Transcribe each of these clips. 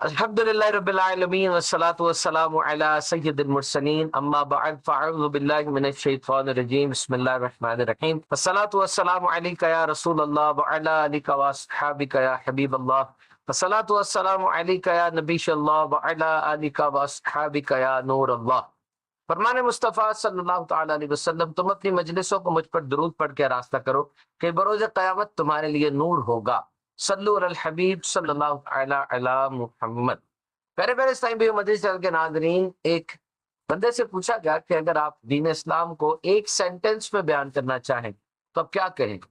الحمدللہ رب العالمین والصلاة والسلام علی سید المرسلین اما بعد فاعوذ باللہ من الشیطان الرجیم بسم اللہ الرحمن الرحیم والصلاة والسلام علیک یا رسول اللہ وعلی آلک واصحابک یا حبیب اللہ والصلاة والسلام علیک یا نبی اللہ وعلی آلک واصحابک یا نور اللہ۔ فرمان مصطفیٰ صلی اللہ تعالی علیہ وسلم، تم اپنی مجلسوں کو مجھ پر درود پڑھ کے راستہ کرو کہ بروز قیامت تمہارے لیے نور ہوگا۔ صلو علی الحبیب صلی اللہ تعالی علی محمد۔ پیارے پیارے اسلامی بھائیو، مدنی چینل کے ناظرین، ایک بندے سے پوچھا گیا کہ اگر آپ دین اسلام کو ایک سینٹنس میں بیان کرنا چاہیں تو آپ کیا کہیں گے؟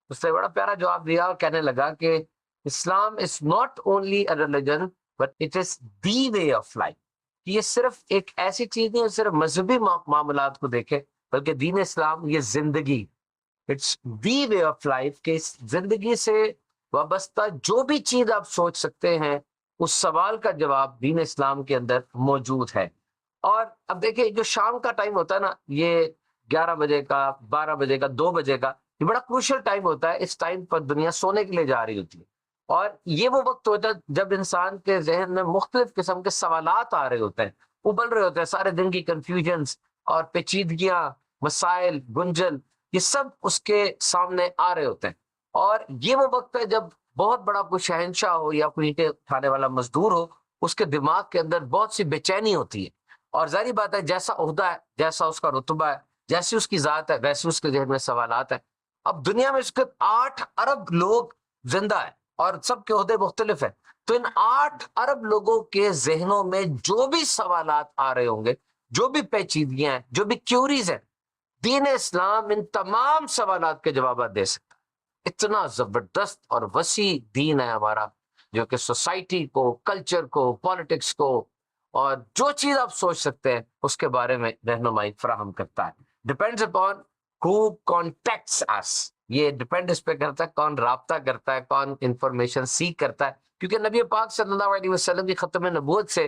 اس نے بڑا پیارا جواب دیا اور کہنے لگا کہ اسلام is not only a religion but it is the way of life۔ یہ صرف ایک ایسی چیز نہیں ہے صرف مذہبی معاملات کو دیکھے، بلکہ دین اسلام یہ زندگی، it's the way of life, کہ اس زندگی سے وابستہ جو بھی چیز آپ سوچ سکتے ہیں اس سوال کا جواب دین اسلام کے اندر موجود ہے۔ اور اب دیکھیں جو شام کا ٹائم ہوتا ہے نا، یہ 11 بجے کا، 12 بجے کا، 2 بجے کا، یہ بڑا کروشل ٹائم ہوتا ہے۔ اس ٹائم پر دنیا سونے کے لیے جا رہی ہوتی ہے، اور یہ وہ وقت ہوتا ہے جب انسان کے ذہن میں مختلف قسم کے سوالات آ رہے ہوتے ہیں، ابل رہے ہوتے ہیں، سارے دن کی کنفیوژنز اور پیچیدگیاں، مسائل، گنجل، یہ سب اس کے سامنے آ رہے ہوتے ہیں۔ اور یہ وہ وقت ہے جب بہت بڑا کوئی شہنشاہ ہو یا کوئی اینٹیں اٹھانے والا مزدور ہو، اس کے دماغ کے اندر بہت سی بے چینی ہوتی ہے، اور ظاہری بات ہے جیسا عہدہ ہے، جیسا اس کا رتبہ ہے، جیسی اس کی ذات ہے، ویسے اس کے ذہن میں سوالات ہیں۔ اب دنیا میں اس کے 8 ارب لوگ زندہ ہیں اور سب کے عہدے مختلف ہیں، تو ان 8 ارب لوگوں کے ذہنوں میں جو بھی سوالات آ رہے ہوں گے، جو بھی پیچیدگیاں ہیں، جو بھی کیوریز ہیں، دین اسلام ان تمام سوالات کے جوابات دے سکتا ہے۔ اتنا زبردست اور وسیع دین ہے ہمارا، جو کہ سوسائٹی کو، کلچر کو، پالیٹکس کو، اور جو چیز آپ سوچ سکتے ہیں اس کے بارے میں رہنمائی فراہم کرتا ہے۔ Depends upon who contacts us، یہ ڈپینڈ اس پہ کرتا ہے کون رابطہ کرتا ہے، کون انفارمیشن سیکھ کرتا ہے، کیونکہ نبی پاک صلی اللہ علیہ وسلم کی ختم نبوت سے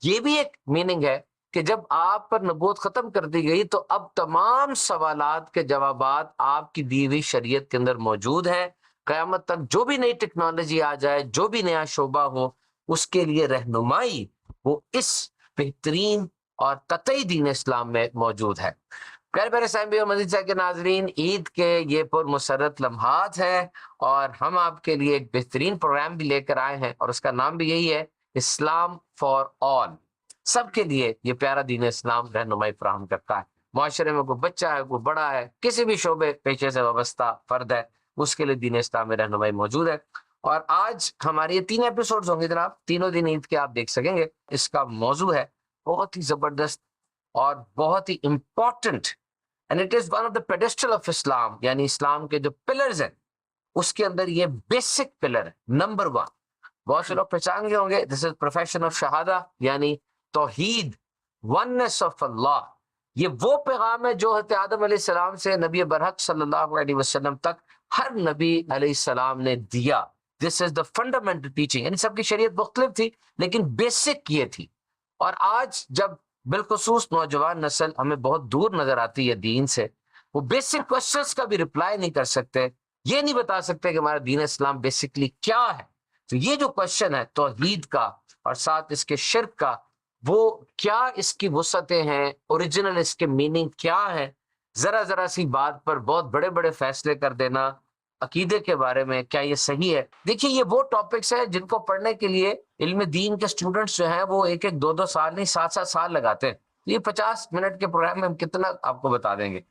یہ بھی ایک میننگ ہے کہ جب آپ پر نبوت ختم کر دی گئی تو اب تمام سوالات کے جوابات آپ کی دی ہوئی شریعت کے اندر موجود ہیں۔ قیامت تک جو بھی نئی ٹیکنالوجی آ جائے، جو بھی نیا شعبہ ہو، اس کے لیے رہنمائی وہ اس بہترین اور قطعی دین اسلام میں موجود ہے۔ پیارے پیارے اسلامی اور مزید کے ناظرین، عید کے یہ پر مسرت لمحات ہیں، اور ہم آپ کے لیے ایک بہترین پروگرام بھی لے کر آئے ہیں، اور اس کا نام بھی یہی ہے، اسلام فار آل۔ سب کے لیے یہ پیارا دین اسلام رہنمائی فراہم کرتا ہے۔ معاشرے میں کوئی بچہ ہے، کوئی بڑا ہے، کسی بھی شعبے پیشے سے وابستہ فرد ہے، اس کے لیے دین اسلام میں رہنمائی موجود ہے۔ اور آج ہمارے یہ 3 ایپیسوڈز ہوں گے جناب، تینوں دن عید کے آپ دیکھ سکیں گے۔ اس کا موضوع ہے بہت ہی زبردست اور بہت ہی important, and it is one of the pedestal of Islam، یعنی اسلام کے جو پلرز ہیں اس کے اندر یہ بیسک پلر ہے، نمبر 1۔ بہت سے لوگ پہچان گئے ہوں گے، دس از پروفیشن آف شہادہ، یعنی توحید، وننس آف اللہ۔ یہ وہ پیغام ہے جو حضرت آدم علیہ السلام سے نبی برحق صلی اللہ علیہ وسلم تک ہر نبی علیہ السلام نے دیا۔ دس از دا فنڈامنٹل ٹیچنگ، یعنی سب کی شریعت مختلف تھی لیکن بیسک یہ تھی۔ اور آج جب بالخصوص نوجوان نسل ہمیں بہت دور نظر آتی ہے دین سے، وہ بیسک کوشچنس کا بھی رپلائی نہیں کر سکتے، یہ نہیں بتا سکتے کہ ہمارا دین اسلام بیسکلی کیا ہے۔ تو یہ جو کوشچن ہے توحید کا اور ساتھ اس کے شرک کا، وہ کیا اس کی وسعتیں ہیں، اوریجنل اس کے میننگ کیا ہے، ذرا ذرا سی بات پر بہت بڑے بڑے فیصلے کر دینا عقیدے کے بارے میں، کیا یہ صحیح ہے؟ دیکھیے یہ وہ ٹاپکس ہیں جن کو پڑھنے کے لیے علم دین کے اسٹوڈنٹس جو ہیں وہ 1-2 سال نہیں 7 سال لگاتے ہیں۔ یہ 50 منٹ کے پروگرام میں ہم کتنا آپ کو بتا دیں گے؟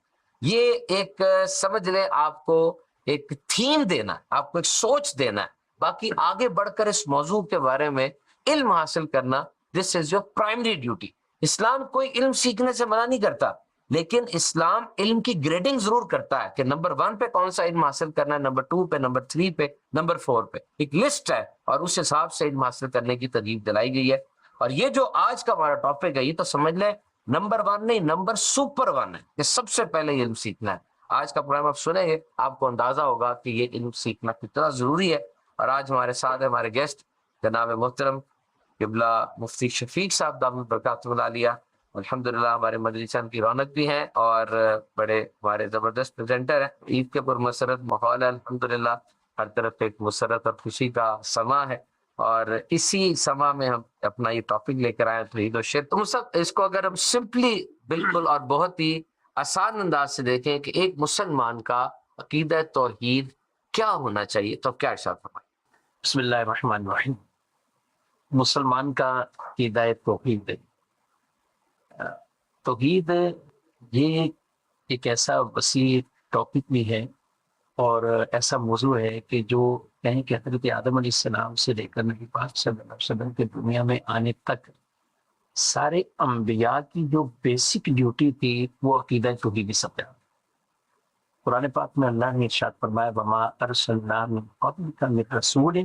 یہ ایک سمجھ لیں آپ کو ایک تھیم دینا ہے، آپ کو ایک سوچ دینا ہے، باقی آگے بڑھ کر اس موضوع کے بارے میں علم حاصل کرنا، دس از یور پرائمری ڈیوٹی۔ اسلام کوئی علم سیکھنے سے منع نہیں کرتا، لیکن اسلام علم کی گریڈنگ ضرور کرتا ہے کہ نمبر 1 پہ کون سا علم حاصل کرنا ہے، نمبر 2 پہ، نمبر 3 پہ، نمبر 4 پہ، ایک لسٹ ہے، اور اس حساب سے علم حاصل کرنے کی ترغیب دلائی گئی ہے۔ اور یہ جو آج کا ہمارا ٹاپک ہے، یہ تو سمجھ لیں نمبر 1 نہیں، نمبر سپر 1 ہے، کہ سب سے پہلے علم سیکھنا ہے۔ آج کا پروگرام آپ سنیں گے، آپ کو اندازہ ہوگا کہ یہ علم سیکھنا کتنا ضروری ہے۔ اور آج ہمارے ساتھ ہمارے گیسٹ جناب محترم قبلہ مفتی شفیق صاحب دامت برکاتہ العالیہ، الحمدللہ ہمارے مدنی چینل کی رونق بھی ہیں، اور بڑے ہمارے زبردست پریزنٹر ہیں۔ عید کے پر مسرت ماحول ہے، الحمدللہ ہر طرف ایک مسرت اور خوشی کا سما ہے۔ اور اسی سما میں ہم اپنا یہ ٹاپک لے کر آئے توحید و شرک. تو اس کو اگر ہم سمپلی بالکل اور بہت ہی آسان انداز سے دیکھیں کہ ایک مسلمان کا عقیدہ توحید کیا ہونا چاہیے، تو کیا ارشاد فرمائیں؟ بسم اللہ الرحمن الرحیم. مسلمان کا عقیدہ توحید. توحید یہ ایک ایسا وسیع ٹاپک بھی ہے اور ایسا موضوع ہے کہ جو کہیں کہ حضرت آدم علیہ السلام سے لے کر نبی پاک صلی اللہ علیہ وسلم کے دنیا میں آنے تک سارے انبیاء کی جو بیسک ڈیوٹی تھی وہ عقیدہ توحید سمجھا. قرآن پاک میں اللہ نے ارشاد فرمایا وما ارسلنا من قبلک من رسول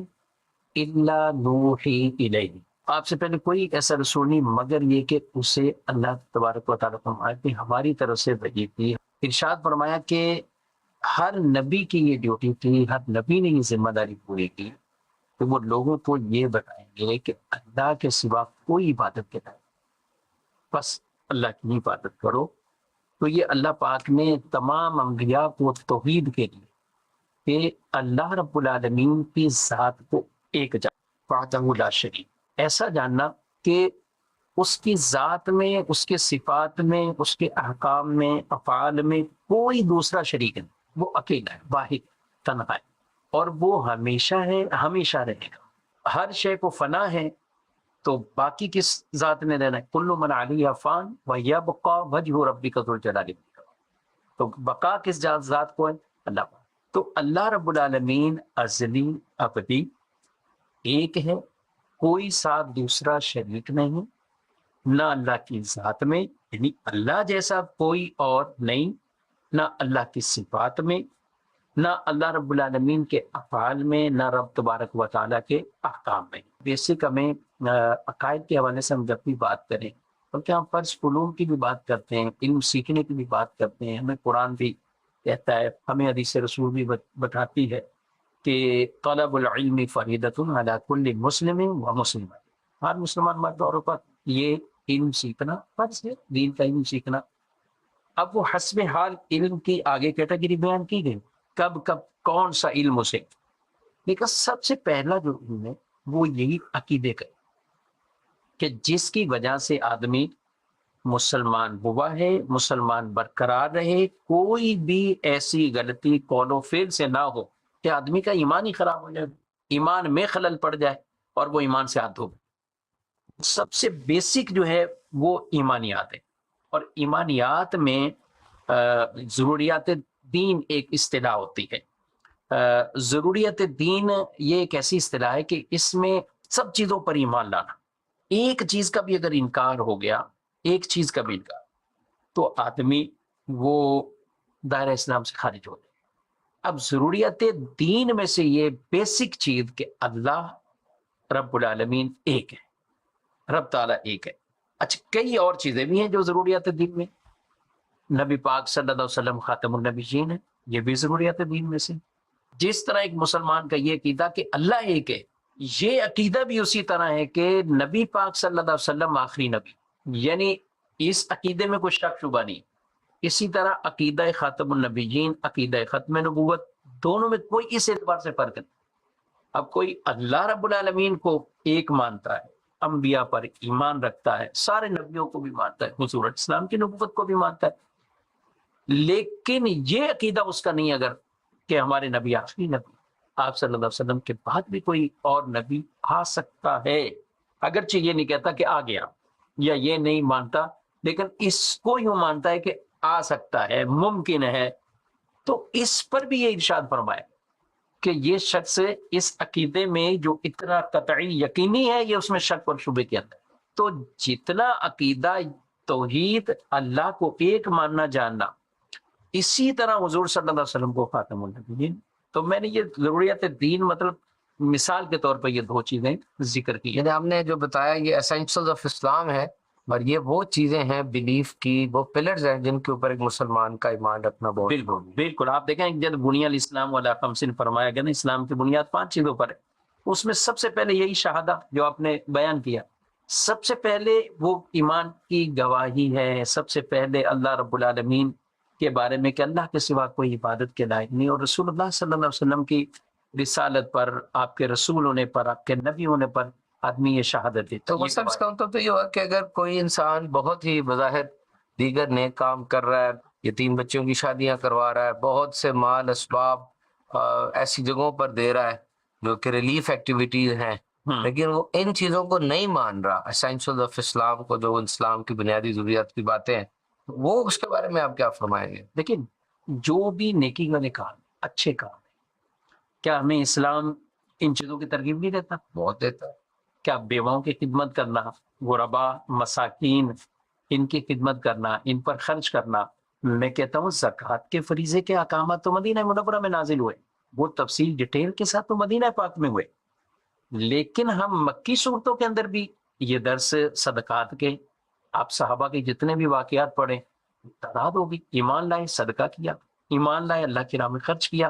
الا نوحی الیہ. آپ سے پہلے کوئی ایسا رسول نہیں مگر یہ کہ اسے اللہ تبارک و تعالیٰ فرمایا کہ ہماری طرف سے وحی تھی. ارشاد فرمایا کہ ہر نبی کی یہ ڈیوٹی تھی، ہر نبی نے یہ ذمہ داری پوری کی کہ وہ لوگوں کو یہ بتائیں گے کہ اللہ کے سوا کوئی عبادت کے لائق، بس اللہ کی عبادت کرو. تو یہ اللہ پاک نے تمام انبیاء کو توحید کے لیے کہ اللہ رب العالمین کی ذات کو ایک جان وحدہ لا شریک، ایسا جاننا کہ اس کی ذات میں، اس کے صفات میں، اس کے احکام میں، افعال میں کوئی دوسرا شریک نہیں. وہ اکیلا ہے، واحد، تنہا ہے، اور وہ ہمیشہ ہے، ہمیشہ رہے گا. ہر شے کو فنا ہے تو باقی کس ذات نے رہنا ہے؟ کل من علیہ فان ویبقی وجہ ربک ذو الجلال والاکرام. تو بقا کس ذات کو ہے؟ اللہ کو. تو اللہ رب العالمین ازلی ابدی ایک ہے، کوئی ساتھ دوسرا شریک نہیں، نہ اللہ کی ذات میں یعنی اللہ جیسا کوئی اور نہیں، نہ اللہ کی صفات میں، نہ اللہ رب العالمین کے افعال میں، نہ رب تبارک و تعالیٰ کے احکام میں. بیسک ہمیں عقائد کے حوالے سے ہم جب بھی بات کریں بلکہ ہم فرض علوم کی بھی بات کرتے ہیں، علم سیکھنے کی بھی بات کرتے ہیں، ہمیں قرآن بھی کہتا ہے، ہمیں حدیث رسول بھی بتاتی ہے کہ طلب العلم فریضۃ علی کل مسلم و مسلمہ. ہر مسلمان مرد اور عورت پر یہ علم سیکھنا فرض ہے، دین کا علم سیکھنا. اب وہ حسب حال علم کی آگے کیٹیگری بیان کی گئی، کب کون سا علم اسے. لیکن سب سے پہلا جو علم ہے وہ یہی عقیدے کا کہ جس کی وجہ سے آدمی مسلمان ہوا ہے، مسلمان برقرار رہے، کوئی بھی ایسی غلطی قول و فعل سے نہ ہو کہ آدمی کا ایمان ہی خراب ہو جائے، ایمان میں خلل پڑ جائے اور وہ ایمان سے ہاتھ دھو. سب سے بیسک جو ہے وہ ایمانیات ہے. اور ایمانیات میں ضروریات دین ایک اصطلاح ہوتی ہے. ضروریات دین یہ ایک ایسی اصطلاح ہے کہ اس میں سب چیزوں پر ایمان لانا. ایک چیز کا بھی اگر انکار ہو گیا، ایک چیز کا بھی انکار، تو آدمی وہ دائرہ اسلام سے خارج ہو جائے. اب ضروریات دین میں سے یہ بیسک چیز کہ اللہ رب العالمین ایک ہے، رب تعالیٰ ایک ہے. اچھا کئی اور چیزیں بھی ہیں جو ضروریات دین میں. نبی پاک صلی اللہ علیہ وسلم خاتم النبیین ہے، یہ بھی ضروریات دین میں سے. جس طرح ایک مسلمان کا یہ عقیدہ کہ اللہ ایک ہے، یہ عقیدہ بھی اسی طرح ہے کہ نبی پاک صلی اللہ علیہ وسلم آخری نبی، یعنی اس عقیدے میں کوئی شک شبہ نہیں. اسی طرح عقیدہ خاتم النبیین، عقیدہ ختم نبوت، دونوں میں کوئی اس اعتبار سے فرق نہیں. اب کوئی اللہ رب العالمین کو ایک مانتا ہے، انبیاء پر ایمان رکھتا ہے، سارے نبیوں کو بھی مانتا ہے، حضور اسلام کی نبوت کو بھی مانتا ہے، لیکن یہ عقیدہ اس کا نہیں اگر کہ ہمارے نبی آخری نبی، آپ صلی اللہ علیہ وسلم کے بعد بھی کوئی اور نبی آ سکتا ہے، اگرچہ یہ نہیں کہتا کہ آ گیا، یا یہ نہیں مانتا لیکن اس کو یوں مانتا ہے کہ آ سکتا ہے، ممکن ہے. تو اس پر بھی یہ ارشاد فرمایا کہ یہ شخص اس عقیدے میں جو اتنا قطعی یقینی ہے یہ اس میں شک اور شبے کے اندر. تو جتنا عقیدہ توحید اللہ کو ایک ماننا جاننا، اسی طرح حضور صلی اللہ علیہ وسلم کو خاتم النبیین. تو میں نے یہ ضروریات دین مطلب مثال کے طور پر یہ دو چیزیں ذکر کی. یعنی ہم نے جو بتایا یہ اسینشلز آف اسلام ہے، اور یہ وہ چیزیں ہیں بلیف کی، وہ پلرز ہیں جن کے اوپر ایک مسلمان کا ایمان رکھنا بہت بالکل بالکل. آپ دیکھیں جب بنی الاسلام علی خمس فرمایا گیا نا، اسلام کی بنیاد 5 چیزوں پر ہے. اس میں سب سے پہلے یہی شہادہ جو آپ نے بیان کیا، سب سے پہلے وہ ایمان کی گواہی ہے. سب سے پہلے اللہ رب العالمین کے بارے میں کہ اللہ کے سوا کوئی عبادت کے لائق نہیں، اور رسول اللہ صلی اللہ علیہ وسلم کی رسالت پر، آپ کے رسول ہونے پر، آپ کے نبی ہونے پر آدمی یہ شہادت دیتا تو ہے۔ مطلب اس کا مطلب تو یہ ہوا کہ اگر کوئی انسان بہت ہی بظاہر دیگر نیک کام کر رہا ہے، یتیم بچوں کی شادیاں کروا رہا ہے، بہت سے مال اسباب ایسی جگہوں پر دے رہا ہے جو کہ ریلیف ایکٹیویٹیز ہیں، لیکن وہ ان چیزوں کو نہیں مان رہا، اسینشلز آف اسلام کو، جو اسلام کی بنیادی ضروریات کی باتیں ہیں، وہ اس کے بارے میں آپ کیا فرمائیں گے؟ لیکن جو بھی نیکی والے کام، اچھے کام، کیا ہمیں اسلام ان چیزوں کی ترغیب نہیں دیتا؟ بہت دیتا ہے۔ کیا بیواؤں کی خدمت کرنا، غربا، مساکین، ان کی خدمت کرنا، ان پر خرچ کرنا، میں کہتا ہوں زکوٰۃ کے فریضے کے احکامات تو مدینہ منورہ میں نازل ہوئے، وہ تفصیل ڈیٹیل کے ساتھ تو مدینہ پاک میں ہوئے، لیکن ہم مکی صورتوں کے اندر بھی یہ درس صدقات کے، آپ صحابہ کے جتنے بھی واقعات پڑھیں، تعداد ہوگی، ایمان لائے صدقہ کیا، ایمان لائے اللہ کی راہ میں خرچ کیا۔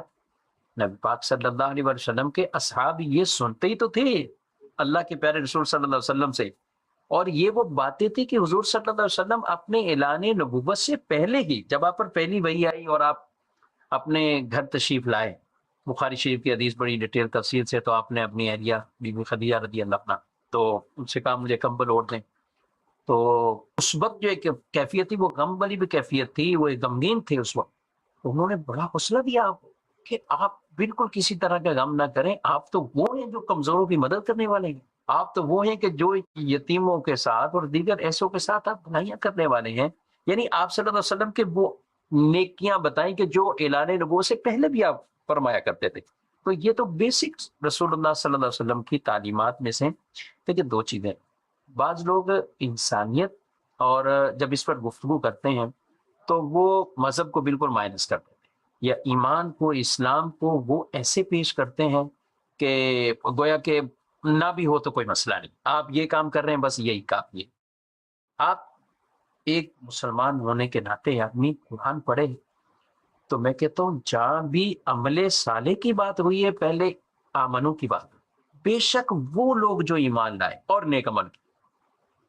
نبی پاک صلی اللہ علیہ وسلم کے اصحاب یہ سنتے ہی تو تھے اللہ کے پیارے رسول صلی اللہ علیہ وسلم سے، اور یہ وہ باتیں تھی کہ حضور صلی اللہ علیہ وسلم اپنے اعلان نبوت سے پہلے ہی، جب آپ پر پہلی وحی آئی اور آپ اپنے گھر تشریف لائے، بخاری شریف کی حدیث بڑی ڈیٹیل تفصیل سے، تو آپ نے اپنی اہلیہ بی بی خدیجہ رضی اللہ عنہا، تو ان سے کہا مجھے کمبل اوڑھ دیں، تو اس وقت جو ایک کیفیت تھی وہ غم والی بھی کیفیت تھی، وہ ایک غمگین تھے اس وقت، انہوں نے بڑا حوصلہ دیا آپ کو کہ آپ بالکل کسی طرح کا غم نہ کریں، آپ تو وہ ہیں جو کمزوروں کی مدد کرنے والے ہیں، آپ تو وہ ہیں کہ جو یتیموں کے ساتھ اور دیگر ایسوں کے ساتھ آپ بھلائیاں کرنے والے ہیں، یعنی آپ صلی اللہ علیہ وسلم کے وہ نیکیاں بتائیں کہ جو اعلان نبوت سے پہلے بھی آپ فرمایا کرتے تھے۔ تو یہ تو بیسک رسول اللہ صلی اللہ علیہ وسلم کی تعلیمات میں سے دیکھیں دو چیزیں، بعض لوگ انسانیت اور جب اس پر گفتگو کرتے ہیں تو وہ مذہب کو بالکل مائنس کرتے ہیں، یا ایمان کو، اسلام کو وہ ایسے پیش کرتے ہیں کہ گویا کہ نہ بھی ہو تو کوئی مسئلہ نہیں، آپ یہ کام کر رہے ہیں بس یہی کافی ہے۔ آپ ایک مسلمان ہونے کے ناطے آدمی قرآن پڑھے تو میں کہتا ہوں جہاں بھی عمل صالح کی بات ہوئی ہے پہلے آمنو کی بات، بے شک وہ لوگ جو ایمان لائے اور نیک عمل کی،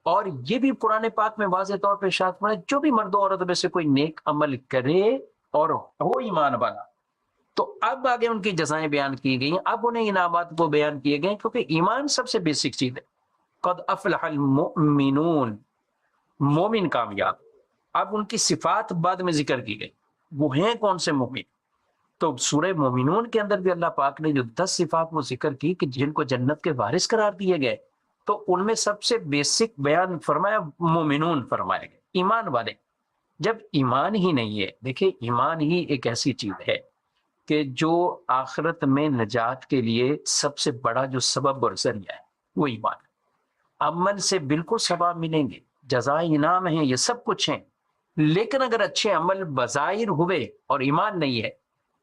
اور یہ بھی قرآن پاک میں واضح طور پہ ارشاد فرمایا جو بھی مرد و عورت میں سے کوئی نیک عمل کرے اور ہو ایمان والا، تو اب آگے ان کی جزائیں بیان کی گئی ہیں، اب انہیں انعامات کو بیان کیے گئے کیونکہ ایمان سب سے بیسک چیز ہے۔ قد افلح المؤمنون، مومن کامیاب، اب ان کی صفات بعد میں ذکر کی گئی، وہ ہیں کون سے مومن؟ تو سورہ مومنون کے اندر بھی اللہ پاک نے جو 10 صفات وہ ذکر کی کہ جن کو جنت کے وارث قرار دیے گئے، تو ان میں سب سے بیسک بیان فرمایا مومنون فرمایا گیا، ایمان والے۔ جب ایمان ہی نہیں ہے، دیکھیں ایمان ہی ایک ایسی چیز ہے کہ جو آخرت میں نجات کے لیے سب سے بڑا جو سبب اور ذریعہ ہے وہ ایمان ہے۔ عمل سے بالکل ثواب ملیں گے، جزائے انعام ہیں، یہ سب کچھ ہیں، لیکن اگر اچھے عمل بظاہر ہوئے اور ایمان نہیں ہے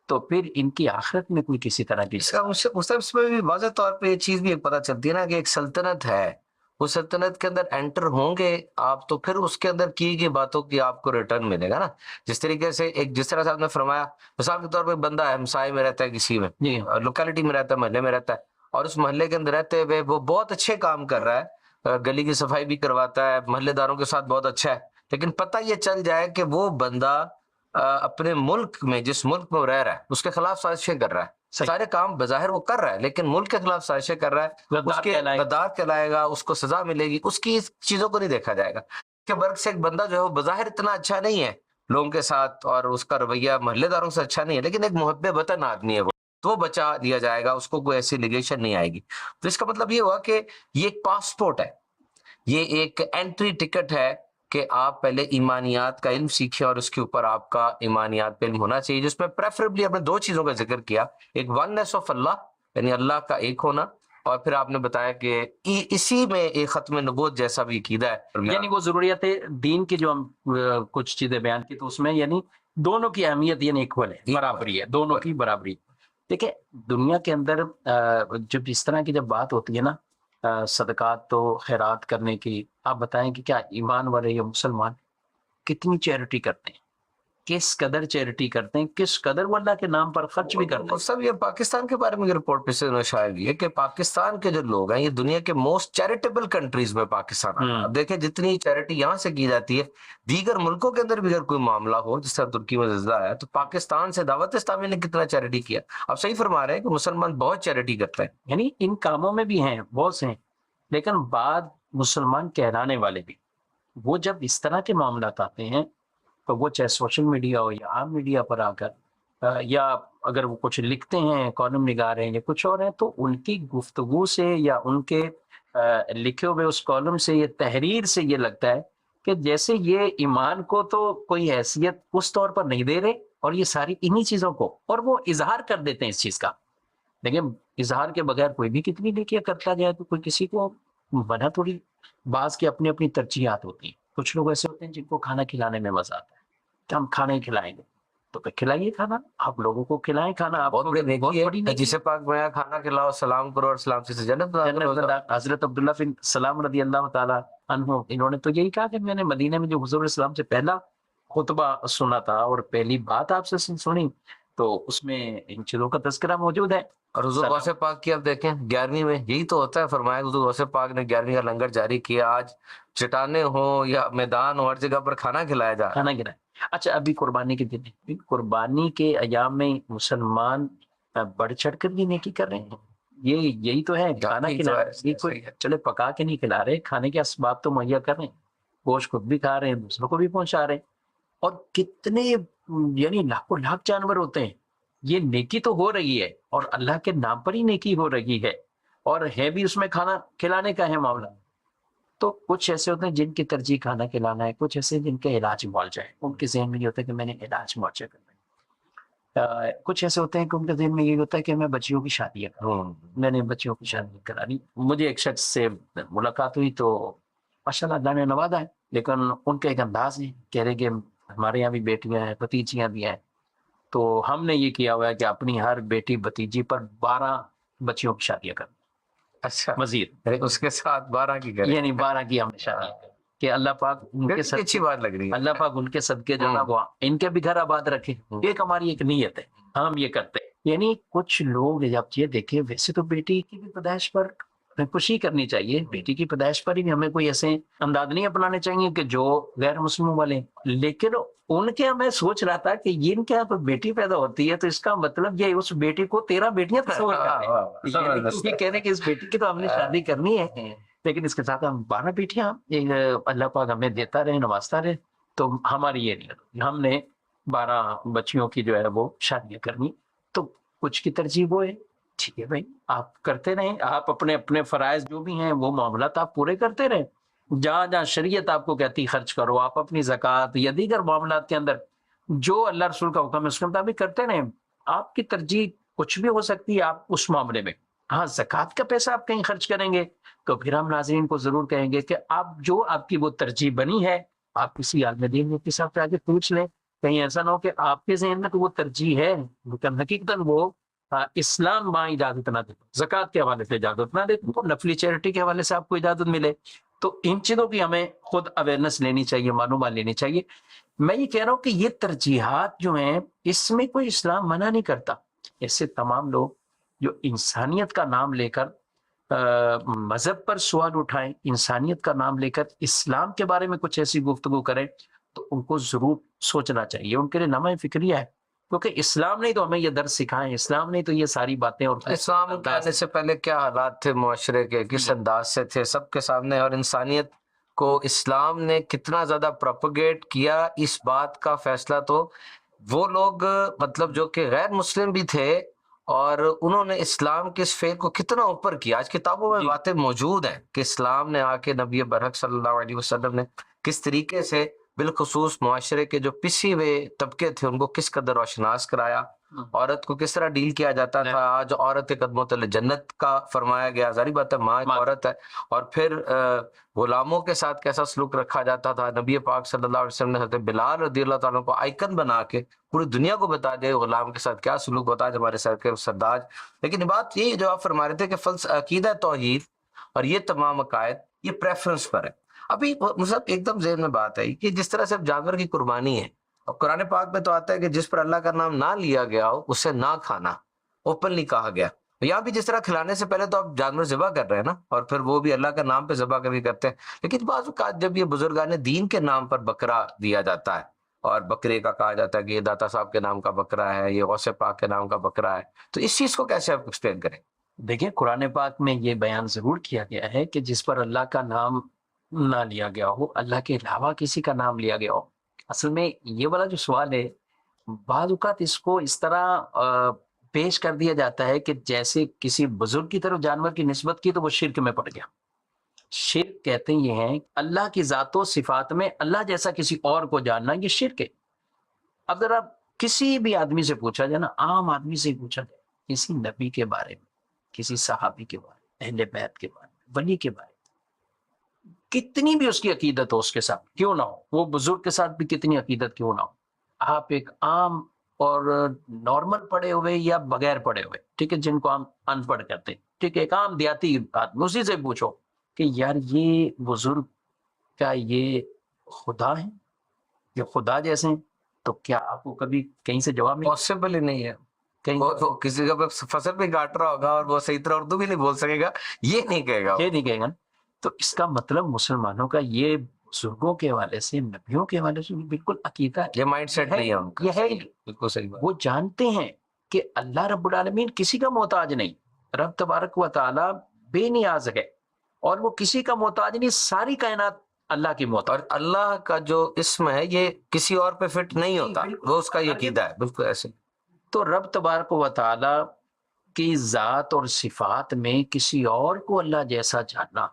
تو پھر ان کی آخرت میں کوئی کسی طرح کی اس میں بھی واضح طور پہ یہ چیز بھی ایک پتہ چلتی ہے نا کہ ایک سلطنت ہے، اس سلطنت کے اندر انٹر ہوں گے آپ تو پھر اس کے اندر کی گئی باتوں کی آپ کو ریٹرن ملے گا نا، جس طریقے سے ایک جس طرح سے آپ نے فرمایا، مثال کے طور پہ بندہ ہے ہمسائے میں رہتا ہے، کسی میں لوکیلٹی میں رہتا ہے، محلے میں رہتا ہے، اور اس محلے کے اندر رہتے ہوئے وہ بہت اچھے کام کر رہا ہے، گلی کی صفائی بھی کرواتا ہے، محلے داروں کے ساتھ بہت اچھا ہے، لیکن پتہ یہ چل جائے کہ وہ بندہ اپنے ملک میں، جس ملک میں وہ رہ رہا ہے، اس کے خلاف سازشیں کر رہا ہے، سارے کام بظاہر وہ کر رہا ہے لیکن ملک کے خلاف سازشیں کر رہا ہے، اس کے غدار کہلائے گا، اس کو سزا ملے گی، اس کی چیزوں کو نہیں دیکھا جائے گا۔ کے برعکس ایک بندہ جو ہے وہ بظاہر اتنا اچھا نہیں ہے لوگوں کے ساتھ اور اس کا رویہ محلے داروں سے اچھا نہیں ہے، لیکن ایک محب وطن آدمی ہے وہ، تو وہ بچا لیا جائے گا، اس کو کوئی ایسی لیگیشن نہیں آئے گی۔ تو اس کا مطلب یہ ہوا کہ یہ ایک پاسپورٹ ہے، یہ ایک انٹری ٹکٹ ہے کہ آپ پہلے ایمانیات کا علم سیکھیں اور اس کے اوپر آپ کا ایمانیات پہ علم ہونا چاہیے، جس میں پریفریبلی آپ نے دو چیزوں کا ذکر کیا، ایک وننس آف اللہ یعنی اللہ کا ایک ہونا، اور پھر آپ نے بتایا کہ اسی میں ایک ختم نبوت جیسا بھی عقیدہ ہے، یعنی وہ ضروریات دین کی جو ہم کچھ چیزیں بیان کی تو اس میں یعنی دونوں کی اہمیت یعنی ایکول ہے، برابری ہے، دونوں کی برابری۔ دیکھیں دنیا کے اندر جب اس طرح کی جب بات ہوتی ہے نا صدقات تو خیرات کرنے کی، آپ بتائیں کہ کیا ایمان والے یا مسلمان کتنی چیریٹی کرتے ہیں؟ کس قدر چیریٹی کرتے ہیں, کس قدر وہ اللہ کے نام پر خرچ بھی کرتے اور سب یہ پاکستان کے بارے میں رپورٹ پہ سے شاید یہ کہ پاکستان کے جو لوگ ہیں یہ دنیا کے موسٹ چیریٹیبل کنٹریز میں پاکستان آتا ہے. اب دیکھیں جتنی چیریٹی یہاں سے کی جاتی ہے, دیگر ملکوں کے اندر بھی اگر کوئی معاملہ ہو جس طرح ترکی میں زلزلہ آیا تو پاکستان سے دعوت اسلامی نے کتنا چیریٹی کیا. اب صحیح فرما رہے ہیں کہ مسلمان بہت چیریٹی کرتے ہیں. یعنی ان کاموں میں بھی ہیں بہت سے ہیں, لیکن بعد مسلمان کہلانے والے بھی وہ جب اس طرح کے معاملات آتے ہیں تو وہ چاہے سوشل میڈیا ہو یا عام میڈیا پر آ کر یا اگر وہ کچھ لکھتے ہیں, کالم نگار ہیں یا کچھ اور ہیں, تو ان کی گفتگو سے یا ان کے لکھے ہوئے اس کالم سے یا تحریر سے یہ لگتا ہے کہ جیسے یہ ایمان کو تو کوئی حیثیت اس طور پر نہیں دے رہے, اور یہ ساری انہی چیزوں کو, اور وہ اظہار کر دیتے ہیں اس چیز کا. لیکن اظہار کے بغیر کوئی بھی کتنی نیکیاں کرتا جائے تو کوئی کسی کو بنا تھوڑی. بعض کی اپنی اپنی ترجیحات ہوتی ہیں. کچھ لوگ ایسے ہوتے ہیں جن کو کھانا کھلانے میں مزہ آتا ہے کہ ہم کھانا ہی کھلائیں گے, تو پھر کھلائیے کھانا, آپ لوگوں کو کھلائیں کھانا. آپ بہت بڑی نیکی ہے نیکی جسے پاک میں کھانا کھلاؤ, سلام کرو اور سلام سے جنت جنت. حضرت عبداللہ بن سلام رضی اللہ تعالیٰ عنہ, انہوں نے تو یہی کہا کہ میں نے مدینہ میں جو حضور اسلام سے پہلا خطبہ سنا تھا اور پہلی بات آپ سے سنی تو اس میں ان چیزوں کا تذکرہ موجود ہے. اور حضور غوث پاک کی اب دیکھیں 11ویں میں یہی تو ہوتا ہے. فرمایا حضور غوث پاک نے 11ویں کا لنگر جاری کیا, آج چٹانیں ہوں یا میدان ہو ہر جگہ پر کھانا کھلایا جا رہا ہے. کھانا کھلائے. اچھا, ابھی قربانی کے دن ہے, قربانی کے ایام میں مسلمان بڑھ چڑھ کر بھی نیکی کر رہے ہیں. یہی تو ہے کھانا کھلا رہے, یہ کوئی چلے پکا کے نہیں کھلا رہے, کھانے کے اسباب تو مہیا کر رہے ہیں, گوشت خود بھی کھا رہے ہیں, دوسروں کو بھی پہنچا رہے ہیں. اور کتنے یعنی لاکھوں لاکھ جانور ہوتے ہیں. یہ نیکی تو ہو رہی ہے اور اللہ کے نام پر ہی نیکی ہو رہی ہے, اور ہے بھی اس میں کھانا کھلانے کا ہے معاملہ. تو کچھ ایسے ہوتے ہیں جن کی ترجیح کھانا کھلانا ہے, کچھ ایسے جن کا علاج معالجہ ہے, ان کے ذہن میں یہ ہوتا ہے کہ میں نے علاج معالجہ کرنا ہے. کچھ ایسے ہوتے ہیں کہ ان کے ذہن میں یہ ہوتا ہے کہ میں بچیوں کی شادیاں کروں, میں نے بچیوں کی شادی کرانی. مجھے ایک شخص سے ملاقات ہوئی تو ماشاءاللہ اللہ نے نوازا ہے, لیکن ان کا ایک انداز ہے, کہہ رہے کہ ہمارے یہاں بھی بیٹیاں ہیں, بھتیجیاں بھی ہیں, تو ہم نے یہ کیا ہوا ہے کہ اپنی ہر بیٹی بھتیجی پر 12 بچیوں کی شادیاں کریں. اچھا, مزید اس کے ساتھ 12 کی کریں, یعنی 12 کی ہم نے شادیاں کریں کہ اللہ پاک ان کے صدقے اچھی بات لگ رہی ہے. اللہ پاک ان کے صدقے جو نا وہ ان کے بھی گھر آباد رکھے. ایک ہماری ایک نیت ہے, ہم یہ کرتے ہیں. یعنی کچھ لوگ جب یہ دیکھیں, ویسے تو بیٹی کی بھی پیدائش پر خوشی کرنی چاہیے, بیٹی کی پیدائش پر ہی ہمیں کوئی ایسے انداز نہیں اپنانے چاہیے کہ جو غیر مسلموں والے, لیکن ان کے میں سوچ رہا تھا کہ ان کے یہاں بیٹی پیدا ہوتی ہے تو اس کا مطلب یہ اس بیٹی کو 13 بیٹیاں تصور کرتے ہیں. یہ کہہ رہے کہ اس بیٹی کی تو ہم نے شادی کرنی ہے, لیکن اس کے ساتھ ہم 12 بیٹیاں اللہ پاک ہمیں دیتا رہے, نوازتا رہے. تو ہماری یہ نہیں, ہم نے 12 بچیوں کی جو ہے وہ شادیاں کرنی. تو کچھ کی ترجیح وہ ہے, ٹھیک ہے بھائی آپ کرتے رہیں, آپ اپنے اپنے فرائض جو بھی ہیں وہ معاملات آپ پورے کرتے رہیں. جہاں جہاں شریعت آپ کو کہتی خرچ کرو, آپ اپنی زکوٰۃ یا دیگر معاملات کے اندر جو اللہ رسول کا حکم ہے اس کے مطابق کرتے رہیں. آپ کی ترجیح کچھ بھی ہو سکتی ہے آپ اس معاملے میں. ہاں, زکوٰۃ کا پیسہ آپ کہیں خرچ کریں گے تو پھر ہم ناظرین کو ضرور کہیں گے کہ آپ جو آپ کی وہ ترجیح بنی ہے آپ کسی عالم دین کے ساتھ آگے پوچھ لیں. کہیں ایسا نہ ہو کہ آپ کے ذہن میں تو وہ ترجیح ہے لیکن حقیقتاً وہ اسلام ماں اجازت نہ دے, زکوٰۃ کے حوالے سے اجازت نہ دے, تو نفلی چیریٹی کے حوالے سے آپ کو اجازت ملے. تو ان چیزوں کی ہمیں خود اویئرنیس لینی چاہیے, معلومات لینی چاہیے. میں یہ کہہ رہا ہوں کہ یہ ترجیحات جو ہیں اس میں کوئی اسلام منع نہیں کرتا. ایسے تمام لوگ جو انسانیت کا نام لے کر مذہب پر سوال اٹھائیں, انسانیت کا نام لے کر اسلام کے بارے میں کچھ ایسی گفتگو کریں, تو ان کو ضرور سوچنا چاہیے. ان کے لیے نامہ فکریہ ہے, کیونکہ اسلام نے تو ہمیں یہ درس سکھائیں, اسلام نے تو یہ ساری باتیں. اور اسلام آنے سے پہلے کیا حالات تھے معاشرے کے, کس انداز سے تھے, سب کے سامنے. اور انسانیت کو اسلام نے کتنا زیادہ پروپیگیٹ کیا, اس بات کا فیصلہ تو وہ لوگ مطلب جو کہ غیر مسلم بھی تھے اور انہوں نے اسلام کے اس فعل کو کتنا اوپر کیا. آج کتابوں میں باتیں موجود ہیں کہ اسلام نے آ کے نبی برحق صلی اللہ علیہ وسلم نے کس طریقے سے بالخصوص معاشرے کے جو پسی ہوئے طبقے تھے ان کو کس قدر روشناس کرایا, عورت کو کس طرح ڈیل کیا جاتا تھا. آج عورت کے قدموں تلے جنت کا فرمایا گیا, ظاہری بات ہے ماں ایک عورت ہے. اور پھر غلاموں کے ساتھ کیسا سلوک رکھا جاتا تھا. نبی پاک صلی اللہ علیہ وسلم نے حضرت بلال رضی اللہ تعالیٰ کو آئیکن بنا کے پوری دنیا کو بتا دیا غلام کے ساتھ کیا سلوک ہوتا ہے, ہمارے سرداج. لیکن بات یہ جو آپ فرما رہے تھے کہ عقیدہ توحید اور یہ تمام عقائد یہ پریفرنس پر ہے. ابھی مصعب ایک دم ذہن میں بات آئی کہ جس طرح سے اب جانور کی قربانی ہے, قرآن پاک میں تو آتا ہے کہ جس پر اللہ کا نام نہ لیا گیا ہو اسے نہ کھانا، اوپنلی کہا گیا۔ یہاں بھی جس طرح کھلانے سے پہلے تو آپ جانور ذبح کر رہے ہیں نا، اور پھر وہ بھی اللہ کا نام پہ ذبح کبھی کرتے ہیں۔ لیکن بعض اوقات جب یہ بزرگان دین کے نام پر بکرا دیا جاتا ہے، اور بکرے کا کہا جاتا ہے کہ یہ داتا صاحب کے نام کا بکرا ہے، یہ غوث پاک کے نام کا بکرا ہے، تو اس چیز کو کیسے آپ ایکسپلین کریں؟ دیکھیں قرآن پاک میں یہ بیان ضرور کیا گیا ہے کہ جس پر اللہ کا نام نہ لیا گیا ہو، اللہ کے علاوہ کسی کا نام لیا گیا ہو۔ اصل میں یہ والا جو سوال ہے، بعض اوقات اس کو اس طرح پیش کر دیا جاتا ہے کہ جیسے کسی بزرگ کی طرف جانور کی نسبت کی تو وہ شرک میں پڑ گیا۔ شرک کہتے یہ ہیں اللہ کی ذات و صفات میں اللہ جیسا کسی اور کو جاننا، یہ شرک ہے۔ اب ذرا کسی بھی آدمی سے پوچھا جائے نا، عام آدمی سے پوچھا جائے کسی نبی کے بارے میں، کسی صحابی کے بارے میں، اہل بیت کے بارے میں، ولی کے بارے میں، کتنی بھی اس کی عقیدت ہو اس کے ساتھ کیوں نہ ہو، وہ بزرگ کے ساتھ بھی کتنی عقیدت کیوں نہ ہو، آپ ایک عام اور نارمل پڑھے ہوئے یا بغیر پڑھے ہوئے، ٹھیک ہے، جن کو ہم ان پڑھ کہتے ہیں، ٹھیک ہے، ایک عام دیہاتی آدمی، اسی سے پوچھو کہ یار یہ بزرگ کیا یہ خدا ہے، یہ خدا جیسے ہیں، تو کیا آپ کو کبھی کہیں سے جواب ملا؟ پاسبل ہی نہیں ہے۔ کہیں وہ کسی کا فصل بھی کاٹ رہا ہوگا اور وہ صحیح طرح اردو بھی نہیں بول سکے گا، یہ نہیں کہے گا، یہ نہیں کہے گا نا۔ تو اس کا مطلب مسلمانوں کا یہ بزرگوں کے حوالے سے، نبیوں کے حوالے سے بالکل عقیدہ یہ مائنڈ سیٹ نہیں ہے ان کا۔ یہ ہے، بالکل صحیح بات۔ وہ جانتے ہیں کہ اللہ رب العالمین کسی کا محتاج نہیں، رب تبارک و تعالی بے نیاز ہے، اور وہ کسی کا محتاج نہیں، ساری کائنات اللہ کی محتاج۔ اور اللہ کا جو اسم ہے یہ کسی اور پہ فٹ نہیں ہوتا، وہ اس کا یہ عقیدہ ہے، بالکل ایسے۔ تو رب تبارک و تعالی کی ذات اور صفات میں کسی اور کو اللہ جیسا جاننا،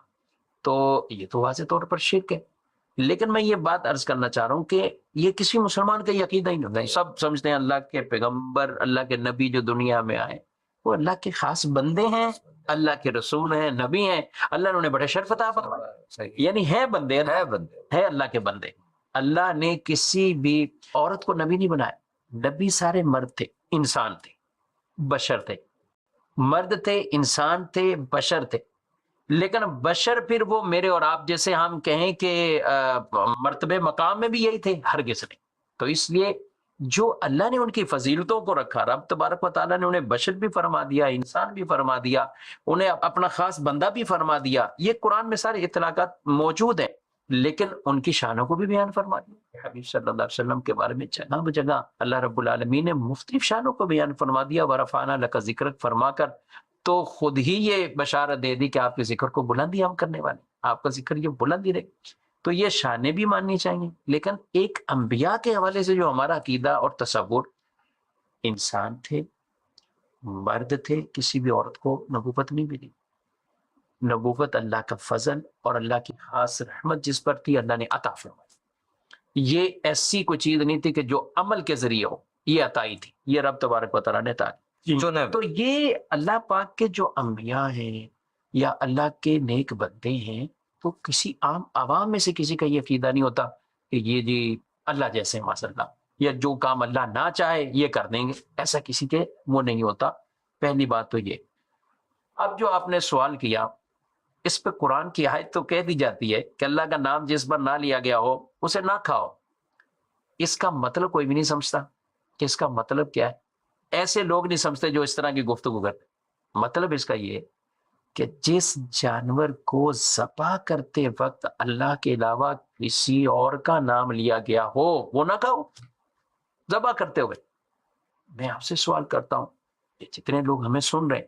تو یہ تو واضح طور پر شرک ہے۔ لیکن میں یہ بات عرض کرنا چاہ رہا ہوں کہ یہ کسی مسلمان کا عقیدہ ہی نہیں، سب سمجھتے ہیں اللہ کے پیغمبر، اللہ کے نبی جو دنیا میں آئے وہ اللہ کے خاص بندے ہیں، اللہ کے رسول ہیں، نبی ہیں، اللہ نے انہیں بڑے شرف عطا فرمائے، یعنی ہے بندے، ہے اللہ کے بندے۔ اللہ نے کسی بھی عورت کو نبی نہیں بنایا، نبی سارے مرد تھے، انسان تھے، بشر تھے، مرد تھے، انسان تھے، بشر تھے۔ لیکن بشر پھر وہ میرے اور آپ جیسے ہم کہیں کہ مرتبے مقام میں بھی یہی تھے؟ ہرگز نہیں۔ تو اس لیے جو اللہ نے ان کی فضیلتوں کو رکھا، رب تبارک و تعالیٰ نے انہیں بشر بھی فرما دیا، انسان بھی فرما دیا، انہیں اپنا خاص بندہ بھی فرما دیا، یہ قرآن میں سارے اطلاقات موجود ہیں، لیکن ان کی شانوں کو بھی بیان فرما دیا۔ حبیب صلی اللہ علیہ وسلم کے بارے میں جگہ بجگہ اللہ رب العالمین نے مختلف شانوں کو بیان فرما دیا، ورفعنا لک ذکرک فرما کر تو خود ہی یہ بشارت دے دی کہ آپ کے ذکر کو بلندی ہم کرنے والے، آپ کا ذکر یہ بلندی رہے۔ تو یہ شانیں بھی ماننی چاہیے، لیکن ایک انبیاء کے حوالے سے جو ہمارا عقیدہ اور تصور، انسان تھے، مرد تھے، کسی بھی عورت کو نبوت نہیں ملی، نبوت اللہ کا فضل اور اللہ کی خاص رحمت جس پر تھی اللہ نے عطا فرمائی۔ یہ ایسی کوئی چیز نہیں تھی کہ جو عمل کے ذریعے ہو، یہ عطائی تھی، یہ رب تبارک و تعالیٰ نے عطا کی۔ تو یہ اللہ پاک کے جو انبیاء ہیں یا اللہ کے نیک بندے ہیں، تو کسی عام عوام میں سے کسی کا یہ عقیدہ نہیں ہوتا کہ یہ جی اللہ جیسے ماشاء اللہ، یا جو کام اللہ نہ چاہے یہ کر دیں گے، ایسا کسی کے منہ نہیں ہوتا۔ پہلی بات تو یہ۔ اب جو آپ نے سوال کیا، اس پہ قرآن کی آیت تو کہہ دی جاتی ہے کہ اللہ کا نام جس پر نہ لیا گیا ہو اسے نہ کھاؤ۔ اس کا مطلب کوئی بھی نہیں سمجھتا کہ اس کا مطلب کیا ہے۔ ایسے لوگ نہیں سمجھتے جو اس طرح کی گفتگو کرتے۔ مطلب اس کا یہ کہ جس جانور کو ذبح کرتے وقت اللہ کے علاوہ کسی اور کا نام لیا گیا ہو وہ نہ کھاؤ ذبح کرتے ہوئے۔ میں آپ سے سوال کرتا ہوں، یہ جتنے لوگ ہمیں سن رہے ہیں،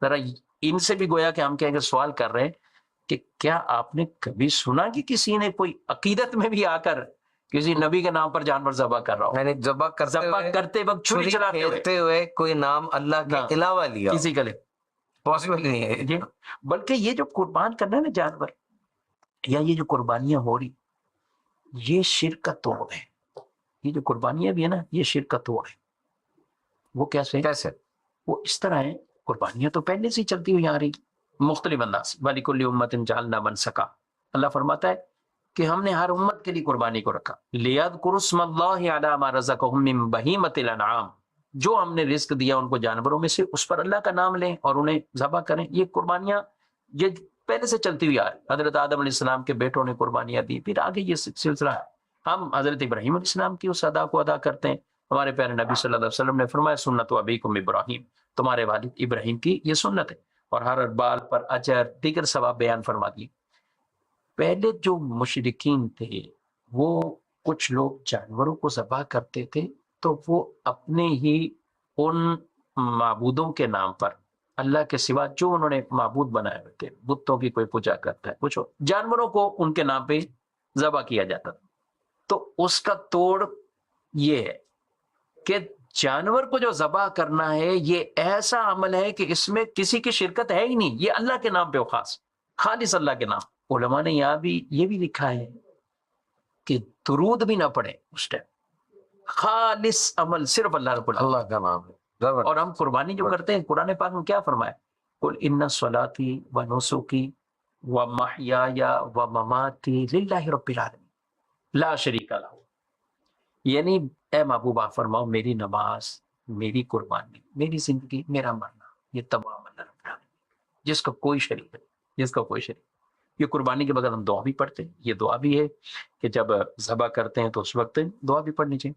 ذرا ان سے بھی گویا کہ ہم کہیں گے سوال کر رہے ہیں کہ کیا آپ نے کبھی سنا کہ کسی نے کوئی عقیدت میں بھی آ کر کسی نبی کے نام پر جانور ذبح کر رہا ہو؟ یعنی ذبح کرتے وقت چھری چلاتے ہوئے کوئی نام اللہ کے علاوہ لیا کسی کا لے، پاسبل نہیں ہے۔ بلکہ یہ جو قربان کرنا ہے نا جانور، یا یہ جو قربانیاں ہو رہی، یہ شرک کا توڑ ہے۔ یہ جو قربانیاں بھی ہے نا، یہ شرک کا توڑ ہے۔ وہ کیسے؟ وہ اس طرح ہے، قربانیاں تو پہلے سے ہی چلتی ہوئی آ رہی مختلف انداز، وَلِكُلِّ أُمَّةٍ جَعَلْنَا مَنْسَكًا۔ اللہ فرماتا ہے کہ ہم نے ہر امت کے لیے قربانی کو رکھا، لِيَذْكُرُوا اسْمَ اللَّهِ عَلَىٰ مَا رَزَقَهُم مِّن بَهِيمَةِ الْأَنْعَامِ، جو ہم نے رزق دیا ان کو جانوروں میں سے، اس پر اللہ کا نام لیں اور انہیں ذبح کریں۔ یہ قربانیاں یہ پہلے سے چلتی ہوئی آ رہی، حضرت آدم علیہ السلام کے بیٹوں نے قربانیاں دی، پھر آگے یہ سلسلہ ہے۔ ہم حضرت ابراہیم علیہ السلام کی اس ادا کو ادا کرتے ہیں. ہمارے پیارے نبی صلی اللہ علیہ وسلم نے فرمایا سنت ابیکم ابراہیم، تمہارے والد ابراہیم کی یہ سنت ہے، اور ہر بال پر اجر دیگر ثواب بیان فرما دیے. پہلے جو مشرکین تھے وہ کچھ لوگ جانوروں کو ذبح کرتے تھے تو وہ اپنے ہی ان معبودوں کے نام پر، اللہ کے سوا جو انہوں نے معبود بنائے ہوئے تھے، بتوں کی کوئی پوجا کرتا ہے کچھ جانوروں کو ان کے نام پہ ذبح کیا جاتا تھا. تو اس کا توڑ یہ ہے کہ جانور کو جو ذبح کرنا ہے یہ ایسا عمل ہے کہ اس میں کسی کی شرکت ہے ہی نہیں، یہ اللہ کے نام پہ خالص اللہ کے نام. علماء نے یہاں بھی یہ بھی لکھا ہے کہ درود بھی نہ پڑھیں اس ٹائم، خالص عمل صرف اللہ رب العالمین، اللہ کا نام ہے. اور ہم قربانی جو کرتے ہیں قرآن پاک میں کیا فرمایا، قل ان صلاتی و نسکی و محیای و مماتی للہ رب العالمین لا شریک لہ. یعنی اے محبوب آپ فرماؤ میری نماز، میری قربانی، میری زندگی، میرا مرنا، یہ تمام اللہ رب العالمین جس کا کوئی شریک ہے، جس کا کوئی شریک. یہ قربانی کے بغیر ہم دعا بھی پڑھتے ہیں، یہ دعا بھی ہے کہ جب ذبح کرتے ہیں تو اس وقت دعا بھی پڑھنی چاہیے.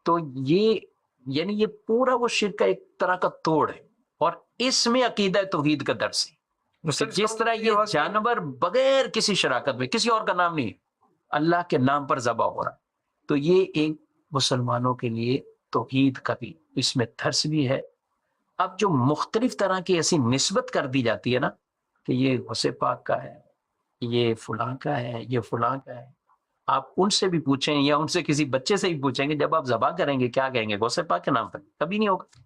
تو یہ یعنی یہ پورا وہ شرک کا ایک طرح کا توڑ ہے، اور اس میں عقیدہ توحید کا درس ہے. جس طرح یہ جانور بغیر کسی شراکت میں، کسی اور کا نام نہیں، اللہ کے نام پر ذبح ہو رہا ہے، تو یہ ایک مسلمانوں کے لیے توحید کا بھی اس میں درس بھی ہے. اب جو مختلف طرح کی ایسی نسبت کر دی جاتی ہے نا کہ یہ غوث پاک کا ہے، یہ فلاں کا ہے، یہ فلاں کا ہے، آپ ان سے بھی پوچھیں یا ان سے کسی بچے سے بھی پوچھیں گے جب آپ ذبح کریں گے کیا کہیں گے؟ غوث پاک کے نام پر کبھی نہیں ہوگا.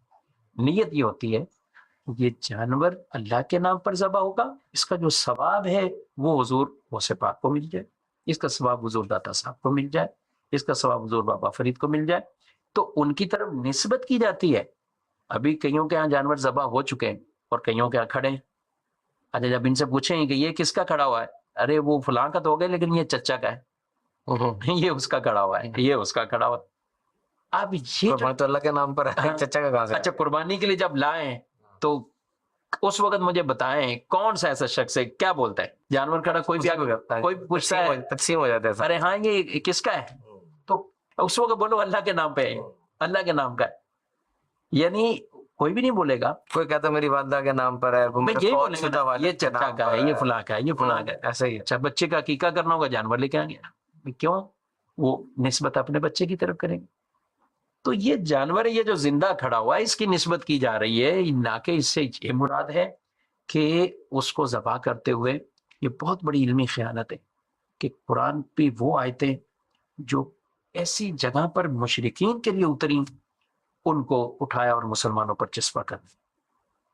نیت یہ ہوتی ہے یہ جانور اللہ کے نام پر ذبح ہوگا، اس کا جو ثواب ہے وہ حضور غوث پاک کو مل جائے، اس کا ثواب حضور داتا صاحب کو مل جائے، اس کا ثواب حضور بابا فرید کو مل جائے. تو ان کی طرف نسبت کی جاتی ہے. ابھی کئیوں کے ہاں جانور ذبح ہو چکے ہیں اور کئیوں کے ہاں کھڑے ہیں. اچھا جب ان سے پوچھیں کہ یہ کس کا کھڑا ہوا ہے، ارے وہ فلاں کا تو ہو گیا لیکن یہ چچا کا ہے، یہ اس کا کھڑا ہوا ہے، یہ اس کا کھڑا ہوا. اب یہ تو اللہ کے نام پر ہے، چچا کا کہاں سے؟ اچھا قربانی کے لیے جب لائیں تو اس وقت مجھے بتائیں کون سا ایسا شخص ہے کیا بولتا ہے جانور کھڑا، کوئی بھی کوئی پوچھتا ہے تقسیم ہو جاتا ہے، ارے ہاں یہ کس کا ہے، تو اس وقت بولو اللہ کے نام پہ ہے، اللہ کے نام کا ہے. یعنی کوئی بھی نہیں بولے گا. کوئی کہتا میری والدہ کے نام پر ہے، میں یہی بولیں گا یہ چچا کا ہے، یہ فلاں کا ہے، یہ فلاں کا ہے. ایسا ہی ہے. اچھا بچے کا عقیقہ کرنا ہوگا، جانور لے کے آئیں گے، کیوں؟ وہ نسبت اپنے بچے کی طرف کریں گے. تو یہ جانور یہ جو زندہ کھڑا ہوا ہے اس کی نسبت کی جا رہی ہے، نہ کہ اس سے یہ مراد ہے کہ اس کو ذبح کرتے ہوئے یہ بہت بڑی علمی خیانت ہے کہ قرآن پہ وہ آیتیں جو ایسی جگہ پر مشرکین کے لیے اتری ان کو اٹھایا اور مسلمانوں پر چسپا کر دیا.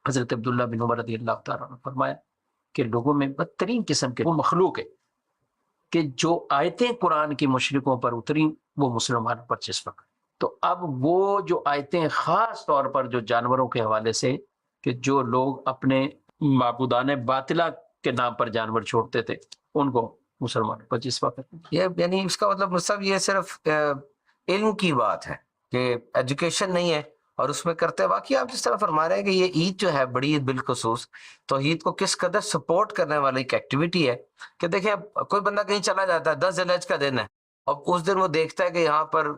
حضرت عبداللہ بن عمر رضی اللہ تعالیٰ نے فرمایا کہ لوگوں میں بدترین قسم کے وہ مخلوق ہے کہ جو آیتیں قرآن کی مشرکوں پر اتری وہ مسلمانوں پر چسپا کر. تو اب وہ جو آیتیں خاص طور پر جو جانوروں کے حوالے سے کہ جو لوگ اپنے معبودان باطلہ کے نام پر جانور چھوڑتے تھے ان کو مسلمانوں پر چسپا کرتے. یہ یعنی اس کا مطلب سب یہ صرف علم کی بات ہے کہ ایجوکیشن نہیں ہے اور اس میں کرتے ہیں. باقی آپ جس طرح فرما رہے ہیں کہ یہ عید جو ہے بڑی عید بالخصوص توحید کو کس قدر سپورٹ کرنے والی ایک ایکٹیویٹی ہے کہ دیکھیں کوئی بندہ کہیں چلا جاتا ہے 10 ذی الحج کا دن ہے اور اس دن وہ دیکھتا ہے کہ یہاں پر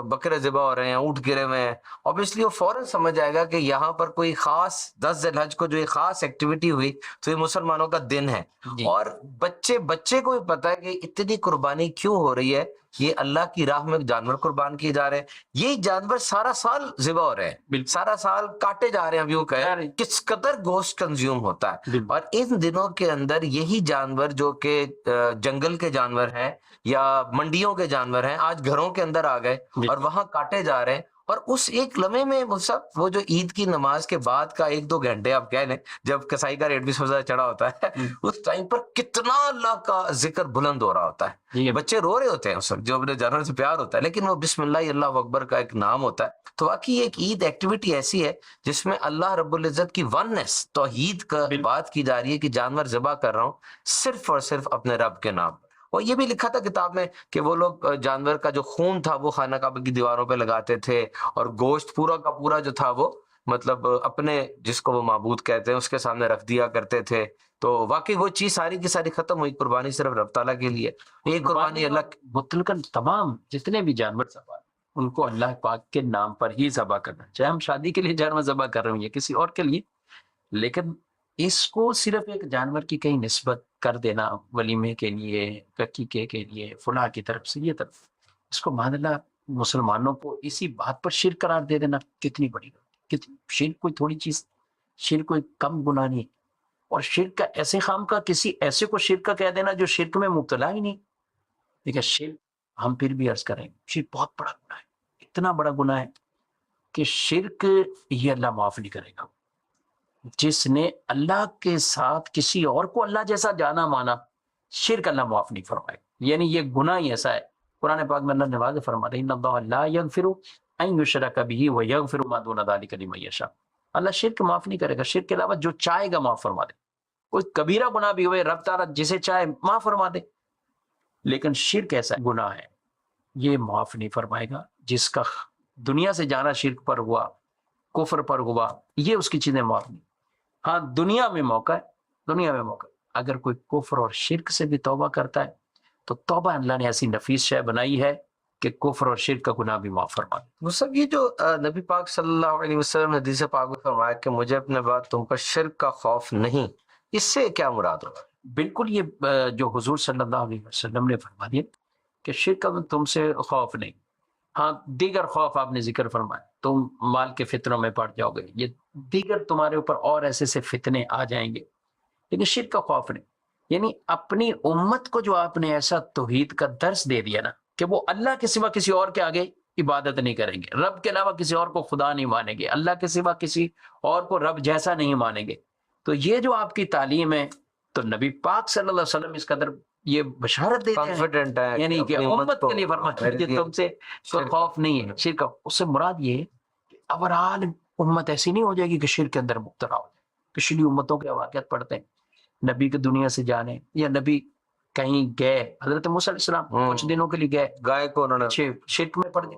بکرے ذبح ہو رہے ہیں، اونٹ گرے ہوئے ہیں، اوبیسلی وہ فوراً سمجھ جائے گا کہ یہاں پر کوئی خاص 10 ذی الحج کو جو ایک خاص ایکٹیویٹی ہوئی تو یہ مسلمانوں کا دن ہے. اور بچے کو بھی پتا ہے کہ اتنی قربانی کیوں ہو رہی ہے، یہ اللہ کی راہ میں جانور قربان کیے جا رہے ہیں. یہ جانور سارا سال ذبح ہو رہے ہیں، سارا سال کاٹے جا رہے ہیں. اب یوں کہیں کس قدر گوشت کنزیوم ہوتا ہے. اور ان دنوں کے اندر یہی جانور جو کہ جنگل کے جانور ہیں یا منڈیوں کے جانور ہیں آج گھروں کے اندر آ گئے اور وہاں کاٹے جا رہے ہیں. اور اس ایک لمحے میں وہ جو عید کی نماز کے بعد کا 1-2 گھنٹے آپ کہہ لیں جب کسائی کا ریٹ بھی سب سے زیادہ چڑھا ہوتا ہے اس ٹائم پر کتنا اللہ کا ذکر بلند ہو رہا ہوتا ہے. بچے رو رہے ہوتے ہیں اس وقت جو اپنے جانور سے پیار ہوتا ہے لیکن وہ بسم اللہ اکبر کا ایک نام ہوتا ہے. تو واقعی ایک عید ایکٹیویٹی ایسی ہے جس میں اللہ رب العزت کی وننس توحید کا بات کی جا رہی ہے کہ جانور ذبح کر رہا ہوں صرف اور صرف اپنے رب کے نام. اور یہ بھی لکھا تھا کتاب میں کہ وہ لوگ جانور کا جو خون تھا وہ خانہ کعبہ کی دیواروں پہ لگاتے تھے اور گوشت پورا کا پورا جو تھا وہ مطلب اپنے جس کو وہ معبود کہتے ہیں اس کے سامنے رکھ دیا کرتے تھے، تو واقعی وہ چیز ساری کی ساری ختم ہوئی، قربانی صرف رب تعالیٰ کے لیے، ایک قربانی اللہ مطلقاً تمام جتنے بھی جانور ذبح ان کو اللہ پاک کے نام پر ہی ذبح کرنا، چاہے ہم شادی کے لیے جانور ذبح کر رہے ہوں یا کسی اور کے لیے، لیکن اس کو صرف ایک جانور کی کہیں نسبت کر دینا ولیمے کے لیے، عقیقے کے لیے، فلاں کی طرف سے یہ طرف، اس کو مان اللہ مسلمانوں کو اسی بات پر شرک قرار دے دینا کتنی بڑی بات، کتنی شرک کوئی تھوڑی چیز، شرک کوئی کم گناہ نہیں، اور شرک کا ایسے خام کا کسی ایسے کو شرک کا کہہ دینا جو شرک میں مبتلا ہی نہیں، دیکھیں شرک ہم پھر بھی عرض کریں شرک بہت بڑا گناہ ہے، اتنا بڑا گناہ ہے کہ شرک یہ اللہ معاف نہیں کرے گا، جس نے اللہ کے ساتھ کسی اور کو اللہ جیسا جانا مانا، شرک اللہ معاف نہیں فرمائے، یعنی یہ گناہ ہی ایسا ہے، قرآن پاک میں اللہ نے واضح فرما رہا ہے ان اللہ لا یغفر ان یشرک بہ ویغفر ما دون ذلک لمن یشاء، اللہ شرک معاف نہیں کرے گا، شرک کے علاوہ جو چاہے گا معاف فرما دے، کوئی کبیرہ گناہ بھی ہوئے رب تعالیٰ جسے چاہے معاف فرما دے، لیکن شرک ایسا گناہ ہے یہ معاف نہیں فرمائے گا، جس کا دنیا سے جانا شرک پر ہوا، کفر پر ہوا، یہ اس کی چیزیں معاف نہیں، ہاں دنیا میں موقع ہے، دنیا میں موقع ہے، اگر کوئی کفر اور شرک سے بھی توبہ کرتا ہے تو توبہ اللہ نے ایسی نفیس شے بنائی ہے کہ کفر اور شرک کا گناہ بھی معاف فرما دے۔ وہ سب یہ جو نبی پاک صلی اللہ علیہ وسلم نے حدیث پاک میں فرمایا کہ مجھے اپنے بعد تم پر شرک کا خوف نہیں، اس سے کیا مراد ہوگا؟ بالکل یہ جو حضور صلی اللہ علیہ وسلم نے فرما دیا کہ شرک کا تم سے خوف نہیں، ہاں دیگر خوف آپ نے ذکر فرمایا، تم مال کے فتنوں میں پڑ جاؤ گے، یہ دیگر تمہارے اوپر اور ایسے سے فتنے آ جائیں گے، لیکن شرک کا خوف نہیں، یعنی اپنی امت کو جو آپ نے ایسا توحید کا درس دے دیا نا کہ وہ اللہ کے سوا کسی اور کے آگے عبادت نہیں کریں گے، رب کے علاوہ کسی اور کو خدا نہیں مانیں گے، اللہ کے سوا کسی اور کو رب جیسا نہیں مانیں گے، تو یہ جو آپ کی تعلیم ہے تو نبی پاک صلی اللہ علیہ وسلم اس قدر یہ بشارت دیتے ہیں، کانفیڈنٹ ہے یعنی کہ امت کے لیے فرمایا کہ تم سے کوئی خوف نہیں ہے شرک کا، اس سے مراد یہ ہے کہ اوورآل امت ایسی نہیں ہو جائے گی کہ شرک کے اندر مبتلا ہو جائے، پچھلی امتوں کے واقعات پڑھتے ہیں، نبی کی دنیا سے جانے یا نبی کہیں گئے، حضرت موسیٰ علیہ السلام کچھ دنوں کے لیے گئے، گائے کو انہوں نے شرک میں پڑ گئے،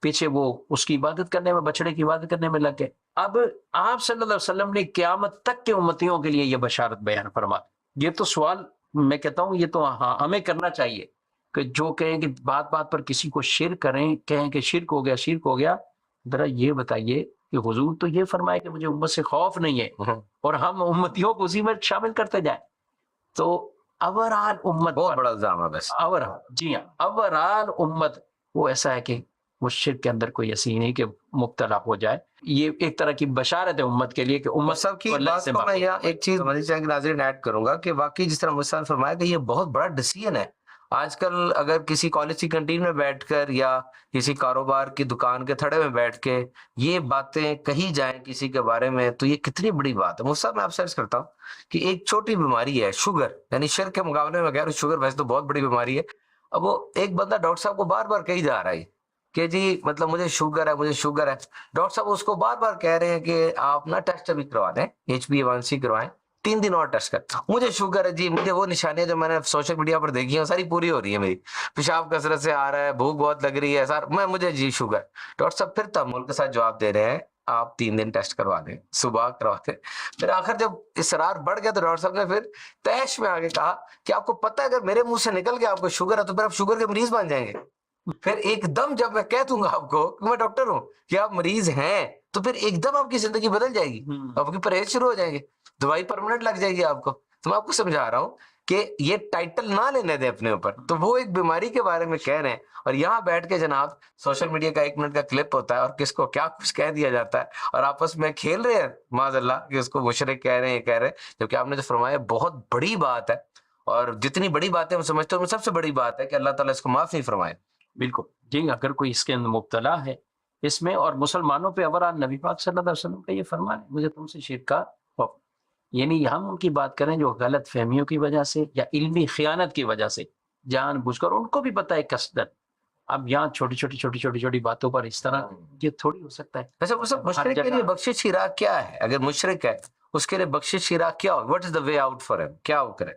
پیچھے وہ اس کی عبادت کرنے میں، بچڑے کی عبادت کرنے میں لگ گئے، اب آپ صلی اللہ علیہ وسلم نے قیامت تک کے امتیوں کے لیے یہ بشارت بیان فرما، یہ تو سوال میں کہتا ہوں یہ تو ہمیں کرنا چاہیے کہ جو کہیں کہ بات بات پر کسی کو شرک کریں، کہیں کہ شرک ہو گیا شرک ہو گیا، ذرا یہ بتائیے کہ حضور تو یہ فرمائے کہ مجھے امت سے خوف نہیں ہے اور ہم امتیوں کو اسی میں شامل کرتے جائیں، تو اوورآل امت بہت بڑا الزام ہے بس، جی ہاں اوورآل امت وہ ایسا ہے کہ وہ شرک کے اندر کوئی ایسی نہیں کہ مبتلا ہو جائے، یہ ایک طرح کی بشارت ہے امت کے لیے کہ امت سب کی بات کو میں یہاں ایک چیز مزید چاہیں کہ ناظرین ایڈ کروں گا کہ واقعی جس طرح مسلم فرمایا کہ یہ بہت بڑا ڈیسیژن ہے، آج کل اگر کسی کالج کی کنٹین میں بیٹھ کر یا کسی کاروبار کی دکان کے تھڑے میں بیٹھ کے یہ باتیں کہی جائیں کسی کے بارے میں تو یہ کتنی بڑی بات ہے۔ مصعب میں آپ سے عرض کرتا ہوں کہ ایک چھوٹی بیماری ہے شوگر، یعنی شرک کے مقابلے میں غیر شوگر ویسے تو بہت بڑی بیماری ہے، اب وہ ایک بندہ ڈاکٹر صاحب کو بار بار کہی جا رہا ہے کہ جی مطلب مجھے شوگر ہے مجھے شوگر ہے، ڈاکٹر صاحب اس کو بار بار کہہ رہے ہیں کہ آپ نا ٹیسٹ ابھی کروا دیں، HbA1c کروائیں، 3 دن اور ٹیسٹ کر، مجھے شوگر ہے جی، مجھے وہ نشانیاں جو میں نے سوشل میڈیا پر دیکھی ہیں ساری پوری ہو رہی ہیں، میری پیشاب کثرت سے آ رہا ہے، بھوک بہت لگ رہی ہے سر، مجھے جی شوگر، ڈاکٹر صاحب پھر تحمل کے ساتھ جواب دے رہے ہیں آپ 3 دن ٹیسٹ کروا دیں، صبح کروا دیں، پھر آخر جب اصرار بڑھ گیا تو ڈاکٹر صاحب نے پھر تیش میں آگے کہا کہ آپ کو پتہ ہے اگر میرے منہ سے نکل گیا آپ کو شوگر ہے تو پھر آپ شوگر کے مریض بن جائیں گے، پھر ایک دم جب میں کہہ دوں گا آپ کو کہ میں ڈاکٹر ہوں کہ آپ مریض ہیں تو پھر ایک دم آپ کی زندگی بدل جائے گی، آپ کی پرہیز شروع ہو جائیں گے، دوائی پرماننٹ لگ جائے گی آپ کو، تو میں آپ کو سمجھا رہا ہوں کہ یہ ٹائٹل نہ لینے دیں اپنے اوپر، تو وہ ایک بیماری کے بارے میں کہہ رہے ہیں اور یہاں بیٹھ کے جناب سوشل میڈیا کا 1 منٹ کا کلپ ہوتا ہے اور کس کو کیا کچھ کہہ دیا جاتا ہے اور آپس میں کھیل رہے ہیں معاذ اللہ کہ اس کو مشرک کہہ رہے ہیں یہ کہہ رہے ہیں، جبکہ آپ نے جو فرمایا بہت بڑی بات ہے، اور جتنی بڑی باتیں ہم سمجھتے ہیں ان میں سب سے بڑی بات ہے کہ اللہ تعالیٰ اس کو معاف نہیں فرمائے۔ بالکل جی، اگر کوئی اس کے اندر مبتلا ہے اس میں، اور مسلمانوں پہ اوورآل نبی پاک صلی اللہ علیہ وسلم کا یہ فرمان ہے مجھے تم سے شرک کا خوف، یعنی ہم ان کی بات کریں جو غلط فہمیوں کی وجہ سے یا علمی خیانت کی وجہ سے جان بوجھ کر، ان کو بھی پتہ ہے قصدن، اب یہاں چھوٹی باتوں پر اس طرح یہ تھوڑی ہو سکتا ہے۔ ویسے مشرک کے لیے بخشش کی راہ کیا ہے؟ اگر مشرک ہے اس کے لیے بخشش کی راہ کیا ہو؟ What is the way out for ہم؟ کیا وہ کرے؟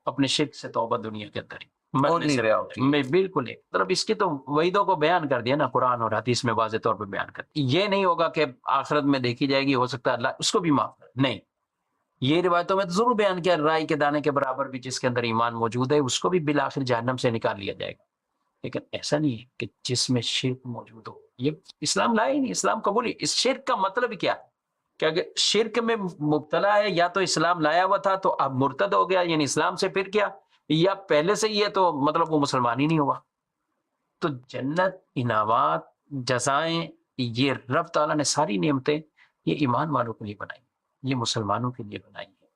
اپنے شرک سے توبہ دنیا کے اندر ہی ہو مرنے نہیں سے رہا پہلے۔ میں بالکل ایک طرف اس کی تو وعیدوں کو بیان کر دیا نا قرآن اور حدیث میں واضح طور پہ بیان کر دیا۔ یہ نہیں ہوگا کہ آخرت میں دیکھی جائے گی، ہو سکتا ہے اللہ اس کو بھی معاف کرے، نہیں، یہ روایتوں میں تو ضرور بیان کیا رائے کے دانے کے برابر بھی جس کے اندر ایمان موجود ہے اس کو بھی بالآخر جہنم سے نکال لیا جائے گا، لیکن ایسا نہیں ہے کہ جس میں شرک موجود ہو، یہ اسلام لائے ہی نہیں، اسلام قبول ہی۔ اس شرک کا مطلب کیا ہے کہ اگر شرک میں مبتلا ہے یا تو اسلام لایا ہوا تھا تو اب مرتد ہو گیا یعنی اسلام سے پھر کیا، یا پہلے سے ہی ہے تو مطلب وہ مسلمان ہی نہیں ہوا۔ تو جنت، انعامات، جزائیں، یہ رب تعالیٰ نے ساری نعمتیں یہ ایمان والوں کے لیے بنائی، یہ مسلمانوں کے لیے بنائی ہے۔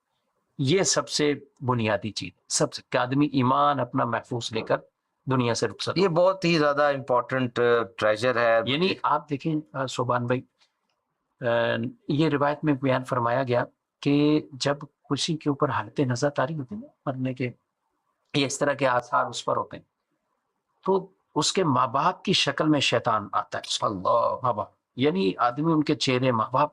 یہ سب سے بنیادی چیز، سب سے کہ آدمی ایمان اپنا محفوظ لے کر دنیا سے رخصت ہو۔ یہ بہت ہی زیادہ امپورٹنٹ ٹریجر ہے۔ یعنی آپ دیکھیں سبحان بھائی، یہ روایت میں بیان فرمایا گیا کہ جب کسی کے اوپر حالت نظر طاری ہوتی ہے نا مرنے کے، یا اس طرح کے آثار اس پر ہوتے ہیں، تو اس کے ماں باپ کی شکل میں شیطان آتا ہے۔ اللہ، ماں باپ یعنی آدمی ان کے چہرے، ماں باپ،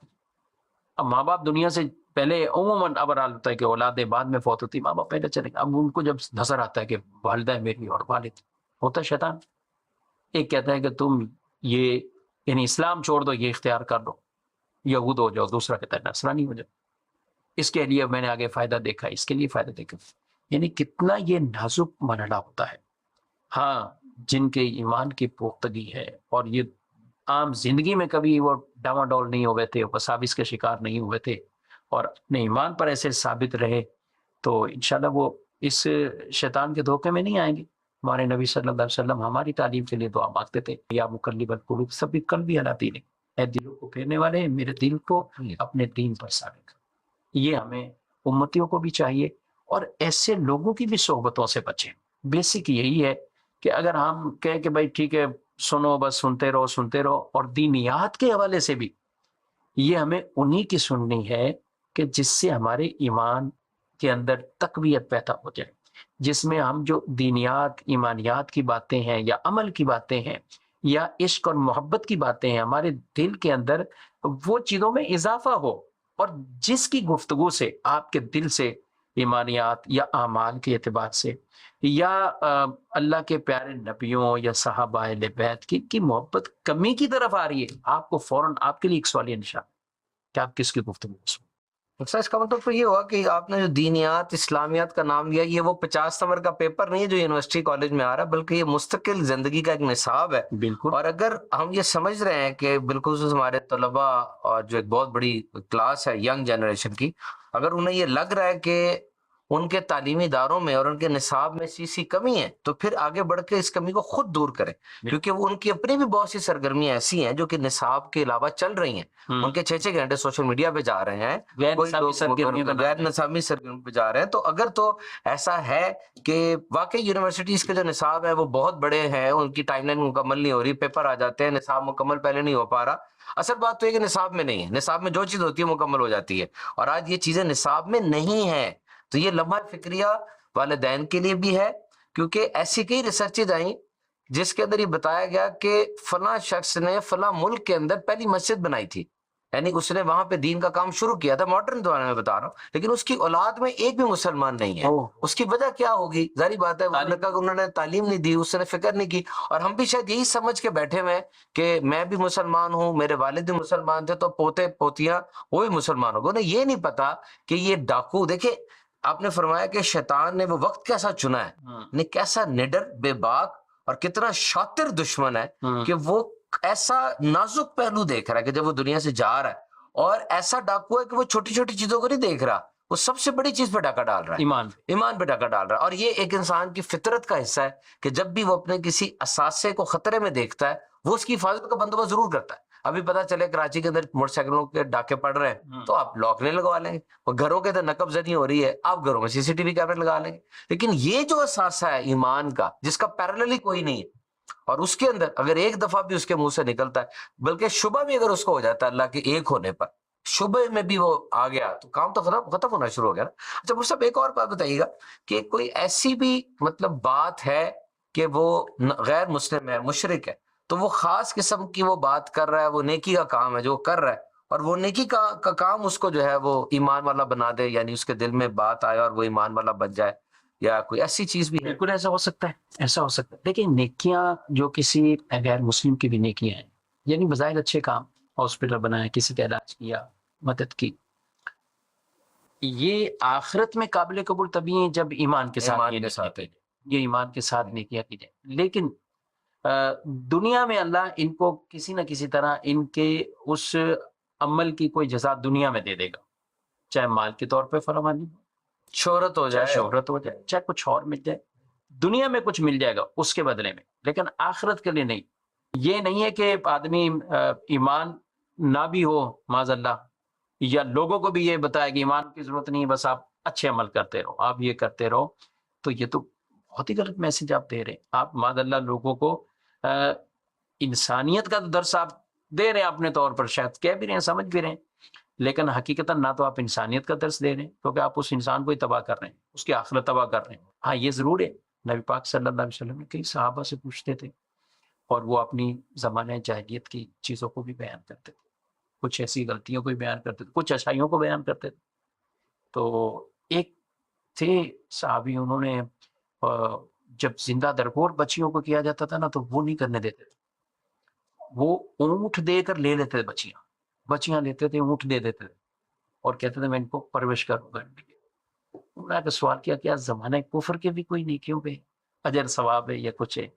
اب ماں باپ دنیا سے پہلے عموماً ابرال ہوتا ہے کہ اولادیں بعد میں فوت ہوتی، ماں باپ پہلے چلے گئے، اب ان کو جب نظر آتا ہے کہ والدہ ہے میری اور والد، ہوتا ہے شیطان، ایک کہتا ہے کہ تم یہ یعنی اسلام چھوڑ دو، یہ اختیار کر دو، یہود ہو جاؤ، دوسرا کہتا ہے نصرانی ہو جاؤ، اس کے لیے میں نے آگے فائدہ دیکھا، اس کے لیے فائدہ دیکھا، یعنی کتنا یہ نازک مرحلہ ہوتا ہے۔ ہاں، جن کے ایمان کی پختگی ہے اور یہ عام زندگی میں کبھی وہ ڈاواڈول نہیں ہوئے تھے، وساوس کے شکار نہیں ہوئے تھے اور اپنے ایمان پر ایسے ثابت رہے، تو انشاءاللہ وہ اس شیطان کے دھوکے میں نہیں آئیں گے۔ ہمارے نبی صلی اللہ علیہ وسلم ہماری تعلیم کے لیے دعا مانگتے تھے، یا مقلب القلوب ثبت قلبی علی دینک، اے دلوں کو پھیرنے والے میرے دل کو اپنے دین پر ثابت کر۔ یہ ہمیں امتیوں کو بھی چاہیے اور ایسے لوگوں کی بھی صحبتوں سے بچیں۔ بیسک یہی ہے کہ اگر ہم کہیں کہ بھائی ٹھیک ہے سنو، بس سنتے رہو، اور دینیات کے حوالے سے بھی یہ ہمیں انہی کی سننی ہے کہ جس سے ہمارے ایمان کے اندر تقویت پیدا ہو جائے، جس میں ہم جو دینیات، ایمانیات کی باتیں ہیں یا عمل کی باتیں ہیں یا عشق اور محبت کی باتیں ہیں، ہمارے دل کے اندر وہ چیزوں میں اضافہ ہو، اور جس کی گفتگو سے آپ کے دل سے ایمانیات یا اعمال کے اعتبار سے یا اللہ کے پیارے نبیوں یا صحابہ اہل بیت کی محبت کمی کی طرف آ رہی ہے، آپ کو فوراً آپ کے لیے ایک سوالیہ نشان کہ آپ کس کی گفتگو سنیں۔ اس کا مطلب تو یہ ہوا کہ آپ نے جو دینیات، اسلامیات کا نام لیا، یہ وہ 50 نمبر کا پیپر نہیں ہے جو یونیورسٹی کالج میں آ رہا ہے، بلکہ یہ مستقل زندگی کا ایک نصاب ہے۔ بالکل، اور اگر ہم یہ سمجھ رہے ہیں کہ بالخصوص ہمارے طلباء اور جو ایک بہت بڑی کلاس ہے ینگ جنریشن کی، اگر انہیں یہ لگ رہا ہے کہ ان کے تعلیمی اداروں میں اور ان کے نصاب میں سی کمی ہے، تو پھر آگے بڑھ کے اس کمی کو خود دور کریں، کیونکہ وہ ان کی اپنی بھی بہت سی سرگرمیاں ایسی ہیں جو کہ نصاب کے علاوہ چل رہی ہیں۔ ان کے 6 گھنٹے سوشل میڈیا پہ جا رہے ہیں، غیر نصابی سرگرمی پہ جا رہے ہیں۔ تو اگر تو ایسا ہے کہ واقعی یونیورسٹیز کے جو نصاب ہے وہ بہت بڑے ہیں، ان کی ٹائم لائن مکمل نہیں ہو رہی، پیپر آ جاتے ہیں، نصاب مکمل پہلے نہیں ہو پا رہا، اصل بات تو یہ کہ نصاب میں نہیں ہے، نصاب میں جو چیز ہوتی ہے مکمل ہو جاتی ہے، اور آج یہ چیزیں نصاب میں نہیں ہیں، تو یہ لمحہ فکریہ والدین کے لیے بھی ہے، کیونکہ ایسی کئی ریسرچز آئیں جس کے اندر یہ بتایا گیا کہ فلاں شخص نے فلاں ملک کے اندر پہلی مسجد بنائی تھی، یعنی اس نے وہاں پہ دین کا کام شروع کیا تھا، ماڈرن زمانے میں بتا رہا ہوں، لیکن اس کی اولاد میں ایک بھی مسلمان نہیں ہے۔ اس کی وجہ کیا ہوگی؟ ظاہری بات ہے انہوں نے تعلیم نہیں دی، اس نے فکر نہیں کی، اور ہم بھی شاید یہی سمجھ کے بیٹھے ہوئے ہیں کہ میں بھی مسلمان ہوں، میرے والد بھی مسلمان تھے، تو پوتے پوتیاں وہ بھی مسلمان ہو گئے۔ انہیں یہ نہیں پتا کہ یہ ڈاکو، دیکھیں آپ نے فرمایا کہ شیطان نے وہ وقت کیسا چنا ہے، کیسا نڈر، بے باک اور کتنا شاطر دشمن ہے کہ وہ ایسا نازک پہلو دیکھ رہا ہے کہ جب وہ دنیا سے جا رہا ہے، اور ایسا ڈاکو ہے کہ وہ چھوٹی چھوٹی چیزوں کو نہیں دیکھ رہا، وہ سب سے بڑی چیز پہ ڈاکہ ڈال رہا ہے، ایمان پہ ڈاکہ ڈال رہا ہے۔ اور یہ ایک انسان کی فطرت کا حصہ ہے کہ جب بھی وہ اپنے کسی اثاثے کو خطرے میں دیکھتا ہے وہ اس کی حفاظت کا بندوبست ضرور کرتا ہے۔ ابھی پتہ چلے کراچی کے اندر موٹر سائیکلوں کے ڈاکے پڑ رہے ہیں تو آپ لاک نہیں لگوا لیں گے، اور گھروں کے اندر نقب زنی ہو رہی ہے آپ گھروں میں CCTV کیمرے لگا لیں گے، لیکن یہ جو اثاثہ ہے ایمان کا جس کا پیرلل ہی کوئی نہیں ہے، اور اس کے اندر اگر ایک دفعہ بھی اس کے منہ سے نکلتا ہے، بلکہ شبہ بھی اگر اس کو ہو جاتا ہے اللہ کے ایک ہونے پر، شبہ میں بھی وہ آ گیا تو کام تو ختم ہونا شروع ہو گیا نا۔ اچھا وہ سب ایک اور بات بتائیے گا کہ کوئی ایسی بھی مطلب بات ہے کہ وہ غیر مسلم ہے، مشرک ہے، تو وہ خاص قسم کی وہ بات کر رہا ہے، وہ نیکی کا کام ہے جو کر رہا ہے، اور وہ نیکی کا کام اس کو جو ہے وہ ایمان والا بنا دے، یعنی اس کے دل میں بات آئے اور وہ ایمان والا بن جائے، یا کوئی ایسی چیز بھی ہے؟ بالکل ایسا ہو سکتا ہے، ایسا ہو سکتا ہے. دیکھیں نیکیاں جو کسی غیر مسلم کی بھی نیکیاں ہیں، یعنی بظاہر اچھے کام، ہاسپٹل بنایا، کسی کا علاج کیا، مدد کی، یہ آخرت میں قابل قبول تبھی ہیں جب ایمان کے ساتھ ایمان یہ کے نیکیاں ساتھ کی جائیں. یہ ایمان کے ساتھ نیکیاں کی جائیں. لیکن دنیا میں اللہ ان کو کسی نہ کسی طرح ان کے اس عمل کی کوئی جزا دنیا میں دے دے گا، چاہے مال کے طور پہ فراوانی ہو، شہرت ہو چاہے جائے. شہرت ہو جائے، چاہے کچھ اور مل جائے. دنیا میں کچھ مل جائے گا اس کے بدلے میں، لیکن آخرت کے لیے نہیں. یہ نہیں ہے کہ آدمی ایمان نہ بھی ہو معاذ اللہ، یا لوگوں کو بھی یہ بتایا کہ ایمان کی ضرورت نہیں ہے، بس آپ اچھے عمل کرتے رہو، آپ یہ کرتے رہو. تو یہ تو بہت ہی غلط میسج آپ دے رہے ہیں. آپ معاذ اللہ لوگوں کو انسانیت کا درس آپ دے رہے ہیں اپنے طور پر، شاید کہہ بھی رہے ہیں، سمجھ بھی رہے ہیں، لیکن حقیقتاً نہ تو آپ انسانیت کا درس دے رہے ہیں، کیونکہ آپ اس انسان کو ہی تباہ کر رہے ہیں، اس کی آخرت تباہ کر رہے ہیں. ہاں یہ ضرور ہے، نبی پاک صلی اللہ علیہ وسلم نے کئی صحابہ سے پوچھتے تھے، اور وہ اپنی زمانہ جاہلیت کی چیزوں کو بھی بیان کرتے تھے، کچھ ایسی غلطیوں کو بھی بیان کرتے تھے، کچھ اچھائیوں کو بیان کرتے تھے. تو ایک تھے صحابی، انہوں نے جب زندہ درگور بچیوں کو کیا جاتا تھا نا تو وہ نہیں کرنے دیتے تھے، وہ اونٹ دے کر لے لیتے تھے، بچیاں لیتے تھے، اونٹ دے دیتے تھے اور کہتے تھے میں ان کو پرورش کروں گا. انہوں نے سوال کیا کیا زمانہ کفر کے بھی کوئی نیکیوں پہ اجر ثواب ہے یا کچھ ہے؟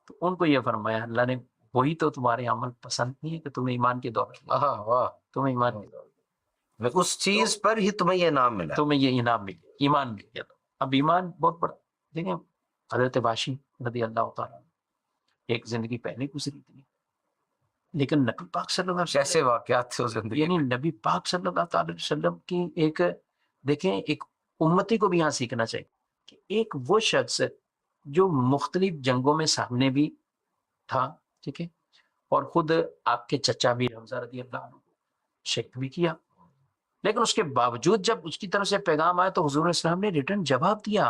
تو ان کو یہ فرمایا اللہ نے وہی تو تمہارے عمل پسند نہیں ہے کہ تمہیں ایمان کی دولت، واہ، تمہیں ایمان کی دولت، اس چیز پر ہی تمہیں یہ نام ملا. تمہیں یہ انعام مل گیا، ایمان مل گیا. تو اب ایمان بہت بڑا. دیکھیں حضرت باشی رضی اللہ تعالیٰ ایک زندگی پہلے گزری تھی، لیکن نبی پاک صلی اللہ علیہ کیسے وسلم، واقعات تھے اس زندگی یعنی نبی پاک صلی اللہ تعالی علیہ وسلم کی ایک، دیکھیں ایک امتی کو بھی یہاں سیکھنا چاہیے کہ ایک وہ شخص جو مختلف جنگوں میں سامنے بھی تھا، ٹھیک ہے، اور خود آپ کے چچا بھی حمزہ رضی اللہ عنہ شہید بھی کیا، لیکن اس کے باوجود جب اس کی طرف سے پیغام آیا تو حضور اسلام نے ریٹرن جواب دیا،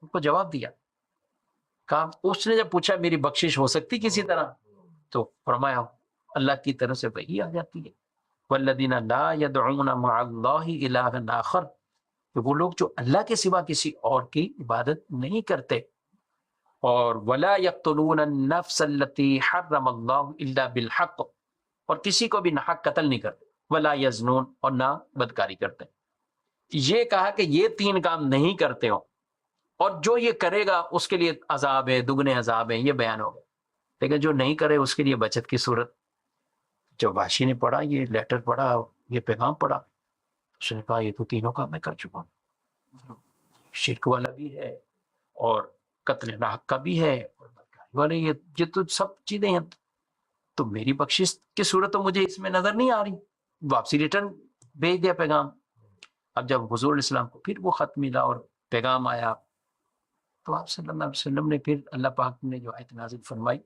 ان کو جواب دیا. کہا اس نے جب پوچھا میری بخشش ہو سکتی کسی طرح، تو فرمایا اللہ کی طرف سے وحی آ جاتی ہے، والذین لا يدعون مع اللہ الہا آخر، کہ وہ لوگ جو اللہ کے سوا کسی اور کی عبادت نہیں کرتے، اور ولا یقتلون النفس التي حرم اللہ الا بالحق، اور کسی کو بھی ناحق قتل نہیں کرتے، ولا یزنون، اور نہ بدکاری کرتے. یہ کہا کہ یہ تین کام نہیں کرتے ہو، اور جو یہ کرے گا اس کے لیے عذاب ہے، دگنے عذاب ہیں، یہ بیان ہوگا. لیکن جو نہیں کرے اس کے لیے بچت کی صورت. جب وحشی نے پڑھا یہ لیٹر پڑھا، یہ پیغام پڑھا، اس نے کہا یہ تو تینوں کام میں کر چکا ہوں، شرک والا بھی ہے اور قتل ناحق کا بھی ہے اور بدکاری والے، یہ تو سب چیزیں ہیں، تو میری بخشش کی صورت تو مجھے اس میں نظر نہیں آ رہی. واپسی ریٹرن بھیج دیا پیغام. اب جب حضور علیہ السلام کو پھر وہ خط ملا اور پیغام آیا، تو آپ صلی اللہ علیہ وسلم نے پھر اللہ پاک نے جو آیت نازل فرمائی،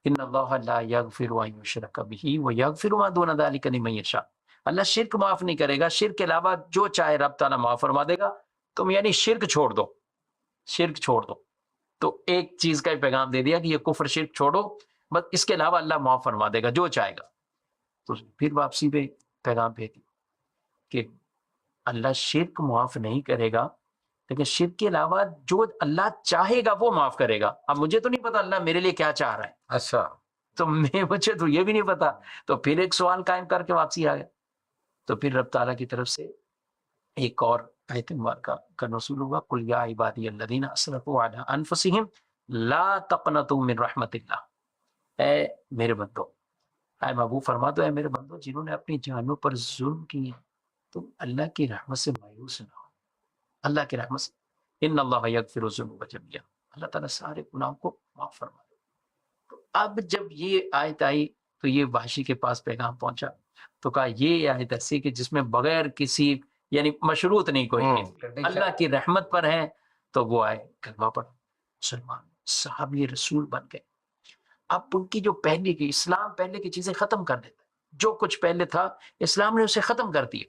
ان اللہ لا یغفر ان یشرک بہ ویغفر ما دون ذلک لمن یشاء، اللہ شرک معاف نہیں کرے گا، شرک کے علاوہ جو چاہے رب تعالیٰ معاف فرما دے گا. تم یعنی شرک چھوڑ دو، شرک چھوڑ دو. تو ایک چیز کا پیغام دے دیا کہ یہ کفر شرک چھوڑو، بس اس کے علاوہ اللہ معاف فرما دے گا جو چاہے گا. تو پھر واپسی پہ پیغام بھیج دیا کہ اللہ شرک معاف نہیں کرے گا، لیکن شرک کے علاوہ جو اللہ چاہے گا وہ معاف کرے گا. اب مجھے تو نہیں پتا اللہ میرے لیے کیا چاہ رہا ہے، اچھا، تو مجھے تو یہ بھی نہیں پتا. تو پھر ایک سوال قائم کر کے واپسی آ گیا. تو پھر رب تعالیٰ کی طرف سے ایک اور آیت مبارکہ کا نزول ہوا، قل یا عبادی الذین اسرفوا علی انفسہم لا تقنطوا من رحمت اللہ، اے میرے بندو، اے محبوب فرما دو اے میرے بندو جنہوں نے اپنی جانوں پر ظلم کیے، تم اللہ کی رحمت سے مایوس نہ ہو، اللہ کی رحمت سے. ان اللہ یغفر الذنوب جميعا، اللہ تعالیٰ سارے گناہوں کو معاف فرما دے. تو اب جب یہ آیت آئی تو یہ وحشی کے پاس پیغام پہنچا، تو کہا یہ آیت ایسی کہ جس میں بغیر کسی یعنی مشروط نہیں کوئی چیز، اللہ کی رحمت پر ہے. تو وہ آئے کلمہ پڑھ، مسلمان صحابی رسول بن گئے. اب ان کی جو پہلے کی اسلام پہلے کی چیزیں ختم کر دیتا ہے، جو کچھ پہلے تھا اسلام نے اسے ختم کر دیا.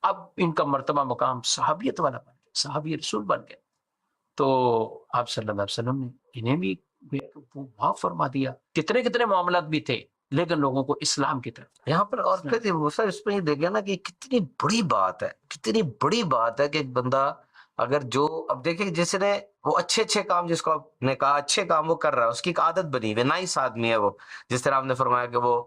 اب ان کا مرتبہ مقام صحابیت والا بن گیا، صحابی رسول بن گئے. تو آپ صلی اللہ علیہ وسلم نے انہیں بھی معاف فرما دیا. کتنے کتنے معاملات بھی تھے لیکن لوگوں کو اسلام کی طرف. یہاں پر اور پھر موسیٰ اس میں یہ دیکھیں نا کہ کتنی بڑی بات ہے، کتنی بڑی بات ہے کہ ایک بندہ اگر جو اب دیکھیں جس نے وہ اچھے اچھے کام، جس کو آپ نے کہا اچھے کام وہ کر رہا ہے، اس کی ایک عادت بنی ہوئی، نائس آدمی ہے وہ. جس طرح آپ نے فرمایا کہ وہ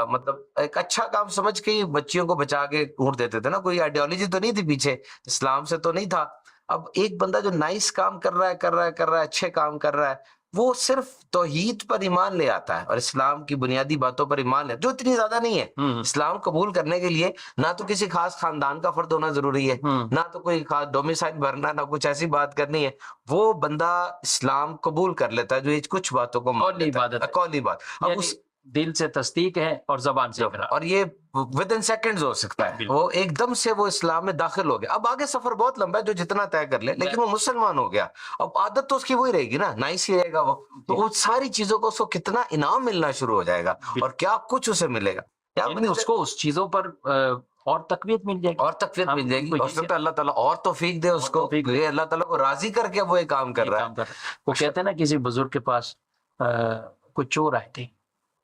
مطلب ایک اچھا کام سمجھ کے ہی بچیوں کو بچا کے اونٹ دیتے تھے نا، کوئی آئیڈیالوجی تو نہیں تھی پیچھے، اسلام سے تو نہیں تھا. اب ایک بندہ جو نائس کام کر رہا ہے اچھے کام کر رہا ہے، وہ صرف توحید پر ایمان لے آتا ہے اور اسلام کی بنیادی باتوں پر ایمان لے، جو اتنی زیادہ نہیں ہے. اسلام قبول کرنے کے لیے نہ تو کسی خاص خاندان کا فرد ہونا ضروری ہے، نہ تو کوئی خاص ڈومیسائل بھرنا، نہ کچھ ایسی بات کرنی ہے. وہ بندہ اسلام قبول کر لیتا ہے جو یہ کچھ باتوں کو مان لیتا ہے، قولی بات. اب اس دل سے تصدیق ہے اور زبان سے اقرار، اور یہ ود ان سیکنڈز ہو سکتا ہے، وہ ایک دم سے وہ اسلام میں داخل ہو گیا. اب آگے سفر بہت لمبا ہے، جو جتنا طے کر لے، لیکن وہ مسلمان ہو گیا. اب عادت تو اس کی وہی رہے گی نا، نائس ہی رہے گا وہ. تو وہ ساری چیزوں کو اس کو کتنا انعام ملنا شروع ہو جائے گا اور کیا کچھ اسے ملے گا، یعنی اس کو اس چیزوں پر اور تقویت مل جائے گی، اور تقویت مل جائے گی. ہو سکتا ہے اللہ تعالیٰ اور توفیق دے اس کو، یہ اللہ تعالیٰ کو راضی کر کے وہ یہ کام کر رہا ہے. وہ کہتے ہیں نا کسی بزرگ کے پاس کوئی چور آئے تھے،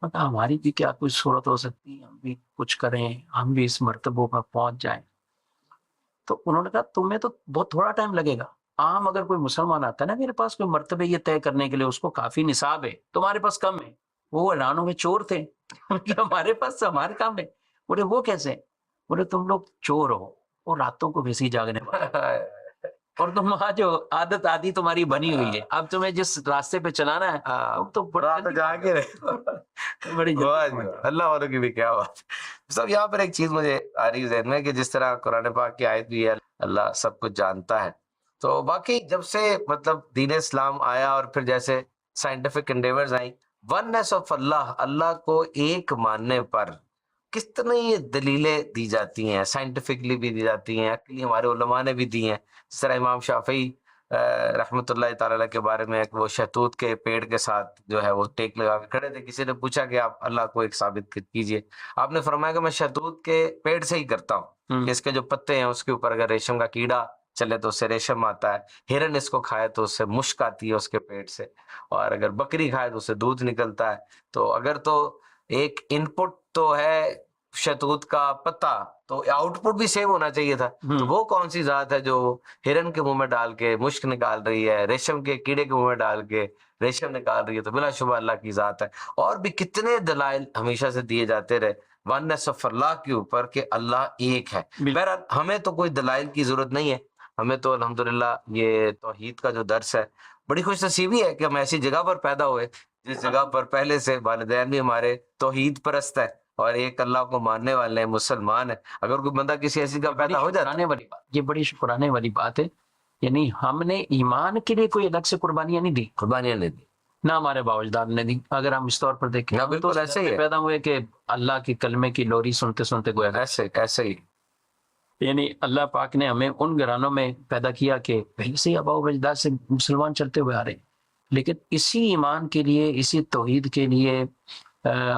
ہماری بھی کیا کوئی صورت ہو سکتی ہے، ہم بھی کچھ کریں، ہم بھی اس مرتبوں پر پہنچ جائیں. تو انہوں نے کہا تمہیں تو بہت تھوڑا ٹائم لگے گا. عام اگر کوئی مسلمان آتا ہے نا میرے پاس کوئی مرتبہ یہ طے کرنے کے لیے، اس کو کافی نصاب ہے، تمہارے پاس کم ہے. وہ حیران میں چور تھے ہمارے پاس ہمارے کام ہے. بولے وہ کیسے؟ بولے تم لوگ چور ہو اور راتوں کو ویسے ہی جاگنے والے، اور تم وہاں جو عادت آدھی تمہاری بنی ہوئی ہے، اب تمہیں جس راستے پہ چلانا ہے تم تو جاگے بڑی اللہ والوں کی بھی کیا بات. سب یہاں پر ایک چیز مجھے آ رہی ذہن میں کہ جس طرح قرآن پاک کی آیت بھی ہے اللہ سب کچھ جانتا ہے، تو باقی جب سے مطلب دین اسلام آیا اور پھر جیسے سائنٹیفک انڈیورز آئیں، وننس آف اللہ، اللہ کو ایک ماننے پر کتنی دلیلیں دی جاتی ہیں، سائنٹیفکلی بھی دی جاتی ہیں، عقلی ہمارے علماء نے بھی دی ہیں. جس طرح امام شافعی رحمۃ اللہ تعالیٰ کے بارے میں وہ شہتوت کے پیڑ کے ساتھ جو ہے وہ ٹیک لگا کے کھڑے تھے، کسی نے پوچھا کہ آپ اللہ کو ایک ثابت کیجئے. آپ نے فرمایا کہ میں شہتوت کے پیڑ سے ہی کرتا ہوں، کہ اس کے جو پتے ہیں اس کے اوپر اگر ریشم کا کیڑا چلے تو اس سے ریشم آتا ہے، ہرن اس کو کھائے تو اس سے مشک آتی ہے اس کے پیٹ سے، اور اگر بکری کھائے تو اس سے دودھ نکلتا ہے. تو اگر تو ایک ان پٹ تو ہے شہتوت کا پتا، تو آؤٹ پٹ بھی سیم ہونا چاہیے تھا. تو وہ کون سی ذات ہے جو ہرن کے منہ میں ڈال کے مشک نکال رہی ہے، ریشم کے کیڑے کے منہ میں ڈال کے ریشم نکال رہی ہے؟ تو بلا شبہ اللہ کی ذات ہے. اور بھی کتنے دلائل ہمیشہ سے دیے جاتے رہے وننس آف اللہ کے اوپر کہ اللہ ایک ہے. بہرحال ہمیں تو کوئی دلائل کی ضرورت نہیں ہے، ہمیں تو الحمدللہ یہ توحید کا جو درس ہے، بڑی خوش نصیبی ہے کہ ہم ایسی جگہ پر پیدا ہوئے جس جگہ پر پہلے سے والدین بھی ہمارے توحید پرست ہے اور ایک اللہ کو ماننے والے ہیں، مسلمان ہے. اگر کوئی بندہ کسی ایسی جگہ پیدا ہو جاتا ہے، یہ بڑی شکرانے والی بات ہے. یعنی ہم نے ایمان کے لیے کوئی الگ سے قربانیاں نہیں دی، قربانیاں نہیں دی، نہ ہمارے باپ اجداد نے دی. اگر ہم اس طور پر دیکھیں بالکل تو ایسے ہی ہے، پیدا ہوئے کہ اللہ کی کلمے کی لوری سنتے سنتے گویا ایسے ہی. یعنی اللہ پاک نے ہمیں ان گھرانوں میں پیدا کیا کہ پہلے سے ہی آباء و اجداد سے مسلمان چلتے ہوئے آ رہے ہیں، لیکن اسی ایمان کے لیے، اسی توحید کے لیے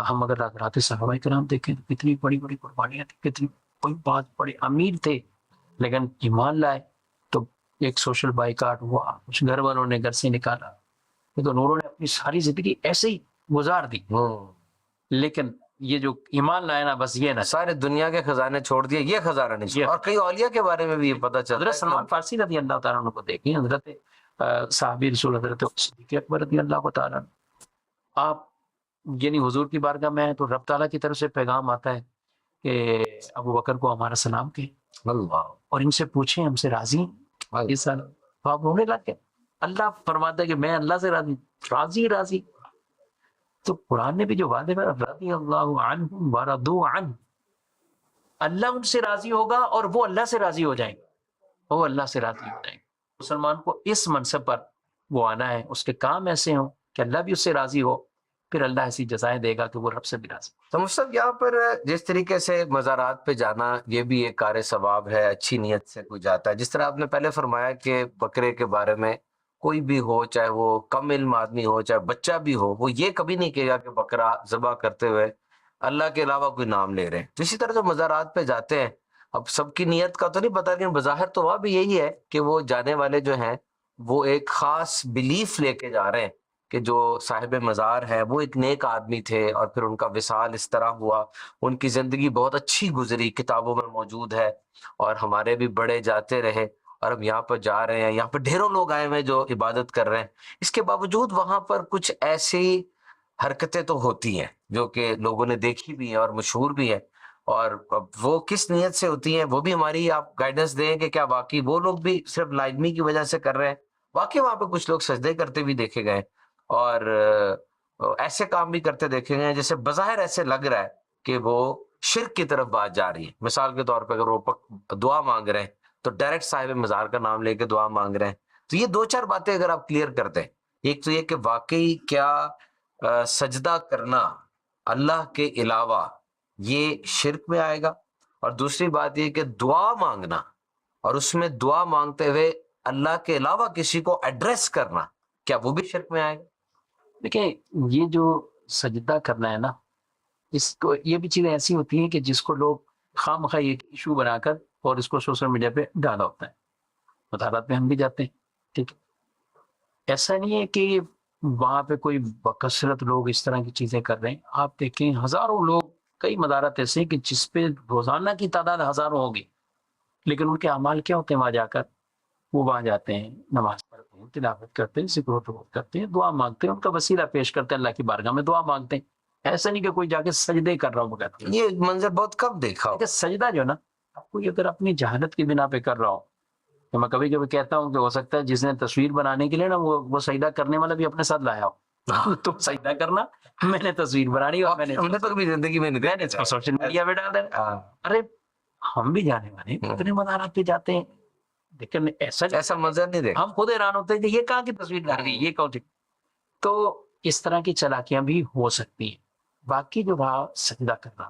ہم اگر رات صحابہ کرام دیکھیں تو کتنی بڑی بڑی قربانیاں تھیں، کتنی کوئی بات، بڑے امیر تھے لیکن ایمان لائے تو ایک سوشل بائیکاٹ ہوا، کچھ گھر والوں نے گھر سے نکالا، تو انہوں نے اپنی ساری زندگی ایسے ہی گزار دی. لیکن یہ جو ایمان لائے نا، بس یہ نہ سارے دنیا کے خزانے چھوڑ دیے، یہ خزانہ نہیں چھوڑا. اور کئی اولیاء کے بارے میں بھی یہ پتہ چلتا ہے. حضرت سلمان فارسی رضی اللہ تعالیٰ عنہ کو دیکھیں، حضرت صحابی رسول حضرت صدیق اکبر رضی اللہ تعالیٰ عنہ، آپ یعنی حضور کی بارگاہ میں تو رب تعالیٰ کی طرف سے پیغام آتا ہے کہ ابو بکر کو ہمارا سلام کہیں اور ان سے پوچھیں ہم سے راضی ہیں اس سال. تو آپ رونے لگے. اللہ فرماتا ہے کہ میں اللہ سے راضی. تو قرآن نے بھی جو وعدے میں رضی اللہ عنہم ورضوا عنہ، اللہ ان سے راضی ہوگا اور وہ اللہ سے راضی ہو جائیں گے، وہ اللہ سے راضی ہو جائیں گے. مسلمان کو اس منصب پر وہ آنا ہے، اس کے کام ایسے ہوں کہ اللہ بھی اس سے راضی ہو، پھر اللہ ایسی جزائیں دے گا کہ وہ رب سے بھی راضی. تو مصطفیٰ یہاں پر جس طریقے سے مزارات پہ جانا یہ بھی ایک کار ثواب ہے، اچھی نیت سے کوئی جاتا ہے. جس طرح آپ نے پہلے فرمایا کہ بکرے کے بارے میں کوئی بھی ہو، چاہے وہ کم علم آدمی ہو چاہے بچہ بھی ہو، وہ یہ کبھی نہیں کہے گا کہ بکرا ذبح کرتے ہوئے اللہ کے علاوہ کوئی نام لے رہے ہیں. تو اسی طرح جو مزارات پہ جاتے ہیں، اب سب کی نیت کا تو نہیں پتا، لیکن بظاہر تو وہاں بھی یہی ہے کہ وہ جانے والے جو ہیں وہ ایک خاص بلیف لے کے جا رہے ہیں کہ جو صاحب مزار ہے وہ ایک نیک آدمی تھے اور پھر ان کا وصال اس طرح ہوا، ان کی زندگی بہت اچھی گزری، کتابوں میں موجود ہے، اور ہمارے بھی بڑے جاتے رہے اور ہم یہاں پر جا رہے ہیں, یہاں پر ڈھیروں لوگ آئے ہوئے ہیں جو عبادت کر رہے ہیں, اس کے باوجود وہاں پر کچھ ایسی حرکتیں تو ہوتی ہیں جو کہ لوگوں نے دیکھی بھی ہیں اور مشہور بھی ہیں, اور وہ کس نیت سے ہوتی ہیں وہ بھی ہماری آپ گائیڈنس دیں کہ کیا واقعی وہ لوگ بھی صرف لازمی کی وجہ سے کر رہے ہیں؟ واقعی وہاں پہ کچھ لوگ سجدے کرتے بھی دیکھے گئے اور ایسے کام بھی کرتے دیکھے گئے جیسے بظاہر ایسے لگ رہا ہے کہ وہ شرک کی طرف بات جا رہی ہے. مثال کے طور پہ اگر وہ دعا مانگ رہے ہیں تو ڈائریکٹ صاحب مزار کا نام لے کے دعا مانگ رہے ہیں. تو یہ دو چار باتیں اگر آپ کلیئر کر دیں, ایک تو یہ کہ واقعی کیا سجدہ کرنا اللہ کے علاوہ یہ شرک میں آئے گا, اور دوسری بات یہ کہ دعا مانگنا اور اس میں دعا مانگتے ہوئے اللہ کے علاوہ کسی کو ایڈریس کرنا کیا وہ بھی شرک میں آئے گا؟ دیکھیں یہ جو سجدہ کرنا ہے نا, اس کو یہ بھی چیزیں ایسی ہوتی ہیں کہ جس کو لوگ خام خواہ ایک ایشو بنا کر اور اس کو سوشل میڈیا پہ ڈالا ہوتا ہے. مطالعات میں ہم بھی جاتے ہیں, ٹھیک ہے, ایسا نہیں ہے کہ وہاں پہ کوئی بکثرت لوگ اس طرح کی چیزیں کر رہے ہیں. آپ دیکھیں ہزاروں لوگ, کئی مدارات ایسے ہیں کہ جس پہ روزانہ کی تعداد ہزاروں ہوگی, لیکن ان کے اعمال کیا ہوتے ہیں وہاں جا کر؟ وہ وہاں جاتے ہیں, نماز پڑھتے ہیں, تلاوت کرتے ہیں, ذکر و فکر کرتے ہیں, دعا مانگتے ہیں, ان کا وسیلہ پیش کرتے ہیں, اللہ کی بارگاہ میں دعا مانگتے ہیں. ایسا نہیں کہ کوئی جا کے سجدے کر رہا ہو بغیر. یہ منظر بہت کم دیکھا ہو. سجدہ جو ہے نا, آپ کو اگر اپنی جہالت کی بنا پہ کر رہا ہو, تو میں کبھی کبھی کہتا ہوں کہ ہو سکتا ہے جس نے تصویر بنانے کے لیے نا وہ سجدہ کرنے والا بھی اپنے ساتھ لایا ہو. تو سجدہ کرنا, میں نے تصویر بنانی اور میں نے ہم نے تو کبھی زندگی میں نہیں سوشل میڈیا پہ ڈال دینا. ارے ہم بھی جانے والے ہیں, کتنے مزارات پہ جاتے ہیں, لیکن ایسا منظر نہیں دیکھا. ہم خود حیران ہوتے ہیں کہ یہ کہاں کی تصویر ڈال رہی ہے, یہ کون سی. تو اس طرح کی چالاکیاں بھی ہو سکتی ہیں. باقی جو رہا سجدہ کرنا,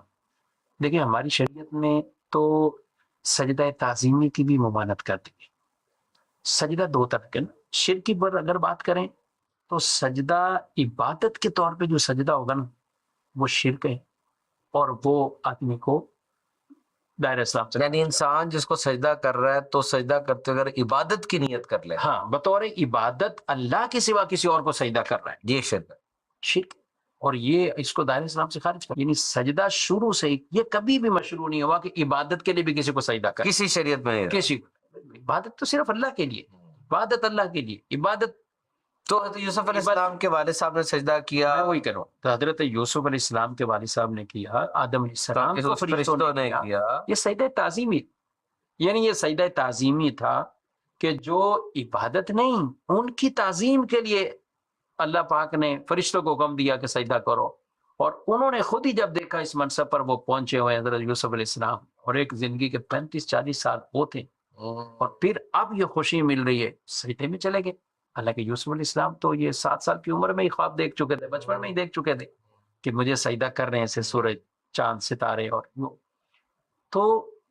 دیکھیں ہماری شریعت میں تو سجدہ تعظیمی کی بھی ممانعت کر دی ہے. سجدہ دو طرح کے نا, شرک پر اگر بات کریں تو سجدہ عبادت کے طور پہ جو سجدہ ہوگا نا وہ شرک ہے, اور وہ آدمی کو دائرہ اسلام سے, یعنی انسان جس کو سجدہ کر رہا ہے تو سجدہ کرتے اگر عبادت کی نیت کر لے, ہاں بطور عبادت اللہ کے سوا کسی اور کو سجدہ کر رہا ہے, یہ شرک ہے. شرک. اور یہ اس کو دائرہ اسلام سے خارج کر, یعنی سجدہ شروع سے یہ کبھی بھی مشروع نہیں ہوا کہ عبادت کے لیے بھی کسی کو سجدہ کر, کسی شریعت میں نہیں. کسی عبادت تو صرف اللہ کے لیے, عبادت اللہ کے لیے, عبادت تو حضرت یوسف علیہ السلام کے والد صاحب نے سجدہ کیا, میں وہی کروں, تو حضرت یوسف علیہ السلام کے والد صاحب نے کیا, آدم علیہ السلام کو فرشتوں نے کیا. یہ سجدہ تعظیمی, یعنی یہ سجدہ تعظیمی تھا کہ جو عبادت نہیں, ان کی تعظیم کے لیے اللہ پاک نے فرشتوں کو حکم دیا کہ سجدہ کرو, اور انہوں نے خود ہی جب دیکھا اس منصب پر وہ پہنچے ہوئے حضرت یوسف علیہ السلام, اور ایک زندگی کے 35-40 سال وہ تھے, اور پھر اب یہ خوشی مل رہی ہے, سجدے میں چلے گئے. حالانکہ یوسف علیہ السلام تو یہ 7 سال کی عمر میں ہی خواب دیکھ چکے تھے, بچپن میں ہی دیکھ چکے تھے کہ مجھے سجدہ کر رہے ہیں ایسے سورج چاند ستارے, اور تو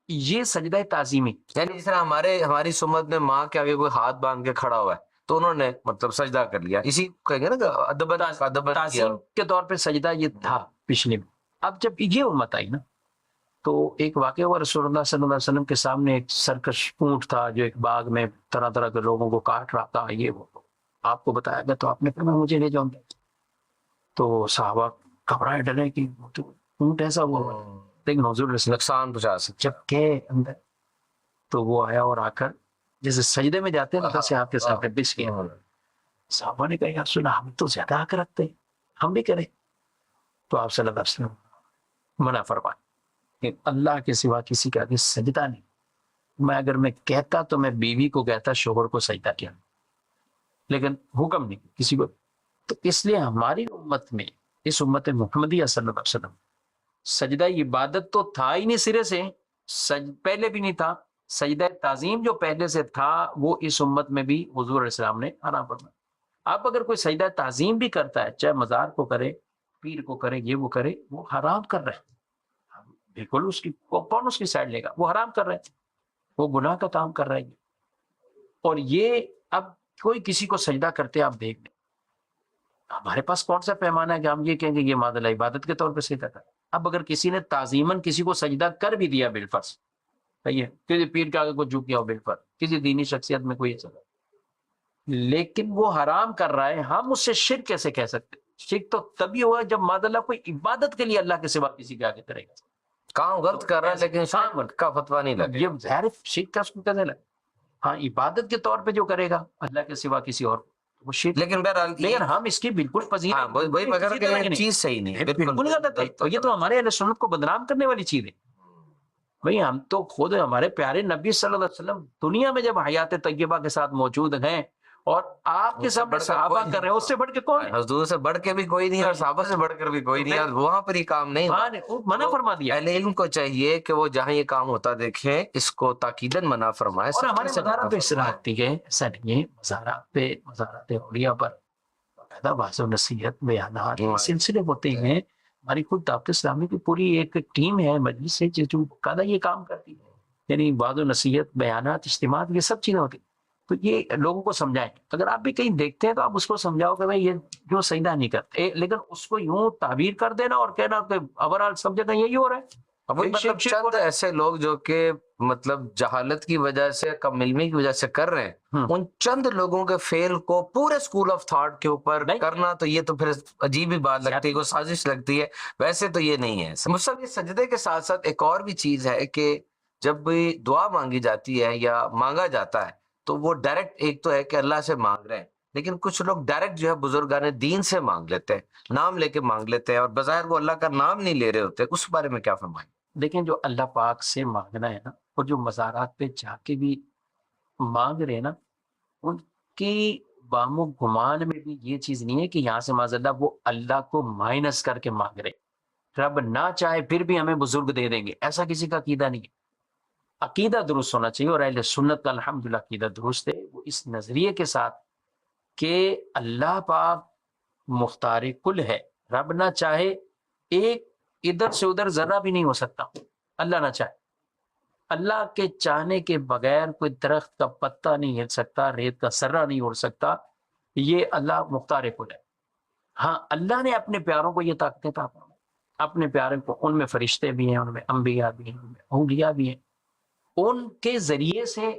یہ سجدہ تعظیمی. یعنی جس طرح ہماری سنت میں ماں کے آگے کوئی ہاتھ باندھ کے کھڑا ہوا ہے تو انہوں نے مطلب سجدہ کر لیا, اسی کہیں گے نا ادب تعظیم کے طور پہ سجدہ یہ تھا پچھلے میں. اب جب یہ امت آئی نا تو ایک واقعہ ہوا, رسول اللہ صلی اللہ علیہ وسلم کے سامنے ایک سرکش اونٹ تھا جو ایک باغ میں طرح طرح کے لوگوں کو کاٹ رہا تھا, یہ وہ آپ کو بتایا گیا, تو آپ نے کہا مجھے لے جاؤں. تو صحابہ گھبرائے ڈرے کہ اونٹ ایسا ہوا, لیکن حضور نقصان پہنچا سکتا. جب گئے اندر تو وہ آیا اور آ کر جیسے سجدے میں جاتے ہیں سے آپ کے سامنے بچ گیا. صحابہ نے کہا یار سنا, ہم تو زیادہ حق رکھتے ہیں, ہم بھی کریں. تو آپ صلی اللہ علیہ وسلم منع فرمائے کہ اللہ کے سوا کسی کے آگے سجدہ نہیں. میں اگر میں کہتا تو میں بیوی کو کہتا شوہر کو سجدہ کیا, لیکن حکم نہیں کسی کو. تو اس لیے ہماری امت میں, اس امت محمدیہ صلی اللہ علیہ وسلم, سجدہ عبادت تو تھا ہی نہیں سرے سے, پہلے بھی نہیں تھا. سجدہ تعظیم جو پہلے سے تھا وہ اس امت میں بھی حضور علیہ السلام نے حرام فرمایا. اب اگر کوئی سجدہ تعظیم بھی کرتا ہے, چاہے مزار کو کرے, پیر کو کرے, یہ وہ کرے, وہ حرام کر رہے ہیں. بالکل اس کی کون اس کی سائڈ لے گا, وہ حرام کر رہے ہیں, وہ گناہ کا کام کر رہے ہیں. اور یہ اب کوئی کسی کو سجدہ کرتے آپ دیکھ لیں, ہمارے پاس کون سا پیمانہ ہے کہ ہم یہ کہیں گے یہ ماد اللہ عبادت کے طور پہ سجدہ کریں. اب اگر کسی نے تعظیماً کسی کو سجدہ کر بھی دیا بالفرض, صحیح ہے, کسی پیر کے آگے کو جھک گیا ہو بالفرض, کسی دینی شخصیت میں کوئی ایسا, لیکن وہ حرام کر رہا ہے, ہم اس سے شرک کیسے کہہ سکتے؟ شرک تو تبھی ہوا جب ماد اللہ کوئی عبادت کے لیے اللہ کے سوا کسی کے آگے کرے گا. کام غلط کر رہا ہے لیکن شرک کا فتویٰ نہیں لگا, یہ ظاہر شرک کا اس کو کیسے لگا؟ ہاں عبادت کے طور پہ جو کرے گا اللہ کے سوا کسی اور وہ شرک، لیکن بہرحال لیکن ہم اس کی بالکل ہاں فضیلت وہی میں کہہ رہا کسی طرح ہوں کی کہ نہیں، چیز صحیح نہیں ہے، بالکل غلط ہے، اور یہ تو ہمارے اہل سنت کو بدنام کرنے والی چیز ہے۔ بھئی ہم تو خود ہمارے پیارے نبی صلی اللہ علیہ وسلم دنیا میں جب حیات طیبہ کے ساتھ موجود ہیں اور آپ کے اس سے سامنے بڑھ کر صحابہ کوئی کر رہے ہیں، اس سے بڑھ کے کون ہے؟ حضور سے بڑھ کے بھی کوئی نہیں اور صحابہ سے بڑھ کر بھی کوئی نہیں، اور وہاں پر یہ کام نہیں ہوا۔ ہاں نے وہ منع فرما دیا، اہل علم کو چاہیے کہ وہ جہاں یہ کام ہوتا دیکھیں اس کو تاکیداً منع فرمائے، اور ہمارے سختی سے مزارات منع پہ اس طرح فرمائے۔ آتی ہے، ایسا نہیں ہے، مزارات اولیاء پر باقاعدہ واضح و نصیحت بیانات ہاں۔ سلسلے ہوتے ہیں۔ ہماری خود دعوت اسلامی کی پوری ایک ٹیم ہے، مجلس ہے جو باقاعدہ یہ کام کرتی ہے، یعنی واضح و نصیحت بیانات اجتماعات یہ سب چیزیں ہوتی ہیں۔ تو یہ لوگوں کو سمجھائیں، اگر آپ بھی کہیں دیکھتے ہیں تو آپ اس کو سمجھاؤ کہ بھائی یہ جو سجدہ نہیں کرتے، لیکن اس کو یوں تعبیر کر دینا اور کہنا کہ اوورآل سب جگہ یہی ہو رہا ہے، اب وہی مطلب چند ایسے لوگ جو کہ مطلب جہالت کی وجہ سے، کم علمی کی وجہ سے کر رہے ہیں، ان چند لوگوں کے فیل کو پورے اسکول آف تھاٹ کے اوپر کرنا تو یہ تو پھر عجیب ہی بات لگتی ہے، کوئی سازش لگتی ہے۔ ویسے تو یہ نہیں ہے مصحف۔ یہ سجدے کے ساتھ ساتھ ایک اور بھی چیز ہے کہ جب بھی دعا مانگی جاتی ہے یا مانگا جاتا ہے تو وہ ڈائریکٹ، ایک تو ہے کہ اللہ سے مانگ رہے ہیں، لیکن کچھ لوگ ڈائریکٹ جو ہے بزرگان دین سے مانگ لیتے ہیں، نام لے کے مانگ لیتے ہیں، اور بظاہر وہ اللہ کا نام نہیں لے رہے ہوتے۔ اس بارے میں کیا فرمائیں؟ دیکھیں جو اللہ پاک سے مانگنا ہے نا، اور جو مزارات پہ جا کے بھی مانگ رہے ہیں نا، ان کی وام و گمان میں بھی یہ چیز نہیں ہے کہ یہاں سے معاذ اللہ وہ اللہ کو مائنس کر کے مانگ رہے، رب نہ چاہے پھر بھی ہمیں بزرگ دے دیں گے، ایسا کسی کا عقیدہ نہیں ہے۔ عقیدہ درست ہونا چاہیے، اور اہل سنت کا الحمدللہ عقیدہ درست ہے، وہ اس نظریے کے ساتھ کہ اللہ پاک مختار کل ہے، رب نہ چاہے ایک ادھر سے ادھر ذرہ بھی نہیں ہو سکتا، اللہ نہ چاہے۔ اللہ کے چاہنے کے بغیر کوئی درخت کا پتا نہیں ہل سکتا، ریت کا سرہ نہیں اڑ سکتا، یہ اللہ مختار کل ہے۔ ہاں اللہ نے اپنے پیاروں کو یہ طاقتیں عطا فرمائی، اپنے پیاروں کو، ان میں فرشتے بھی ہیں، ان میں انبیاء بھی ہیں، ان میں اولیاء بھی ہیں، ان کے ذریعے سے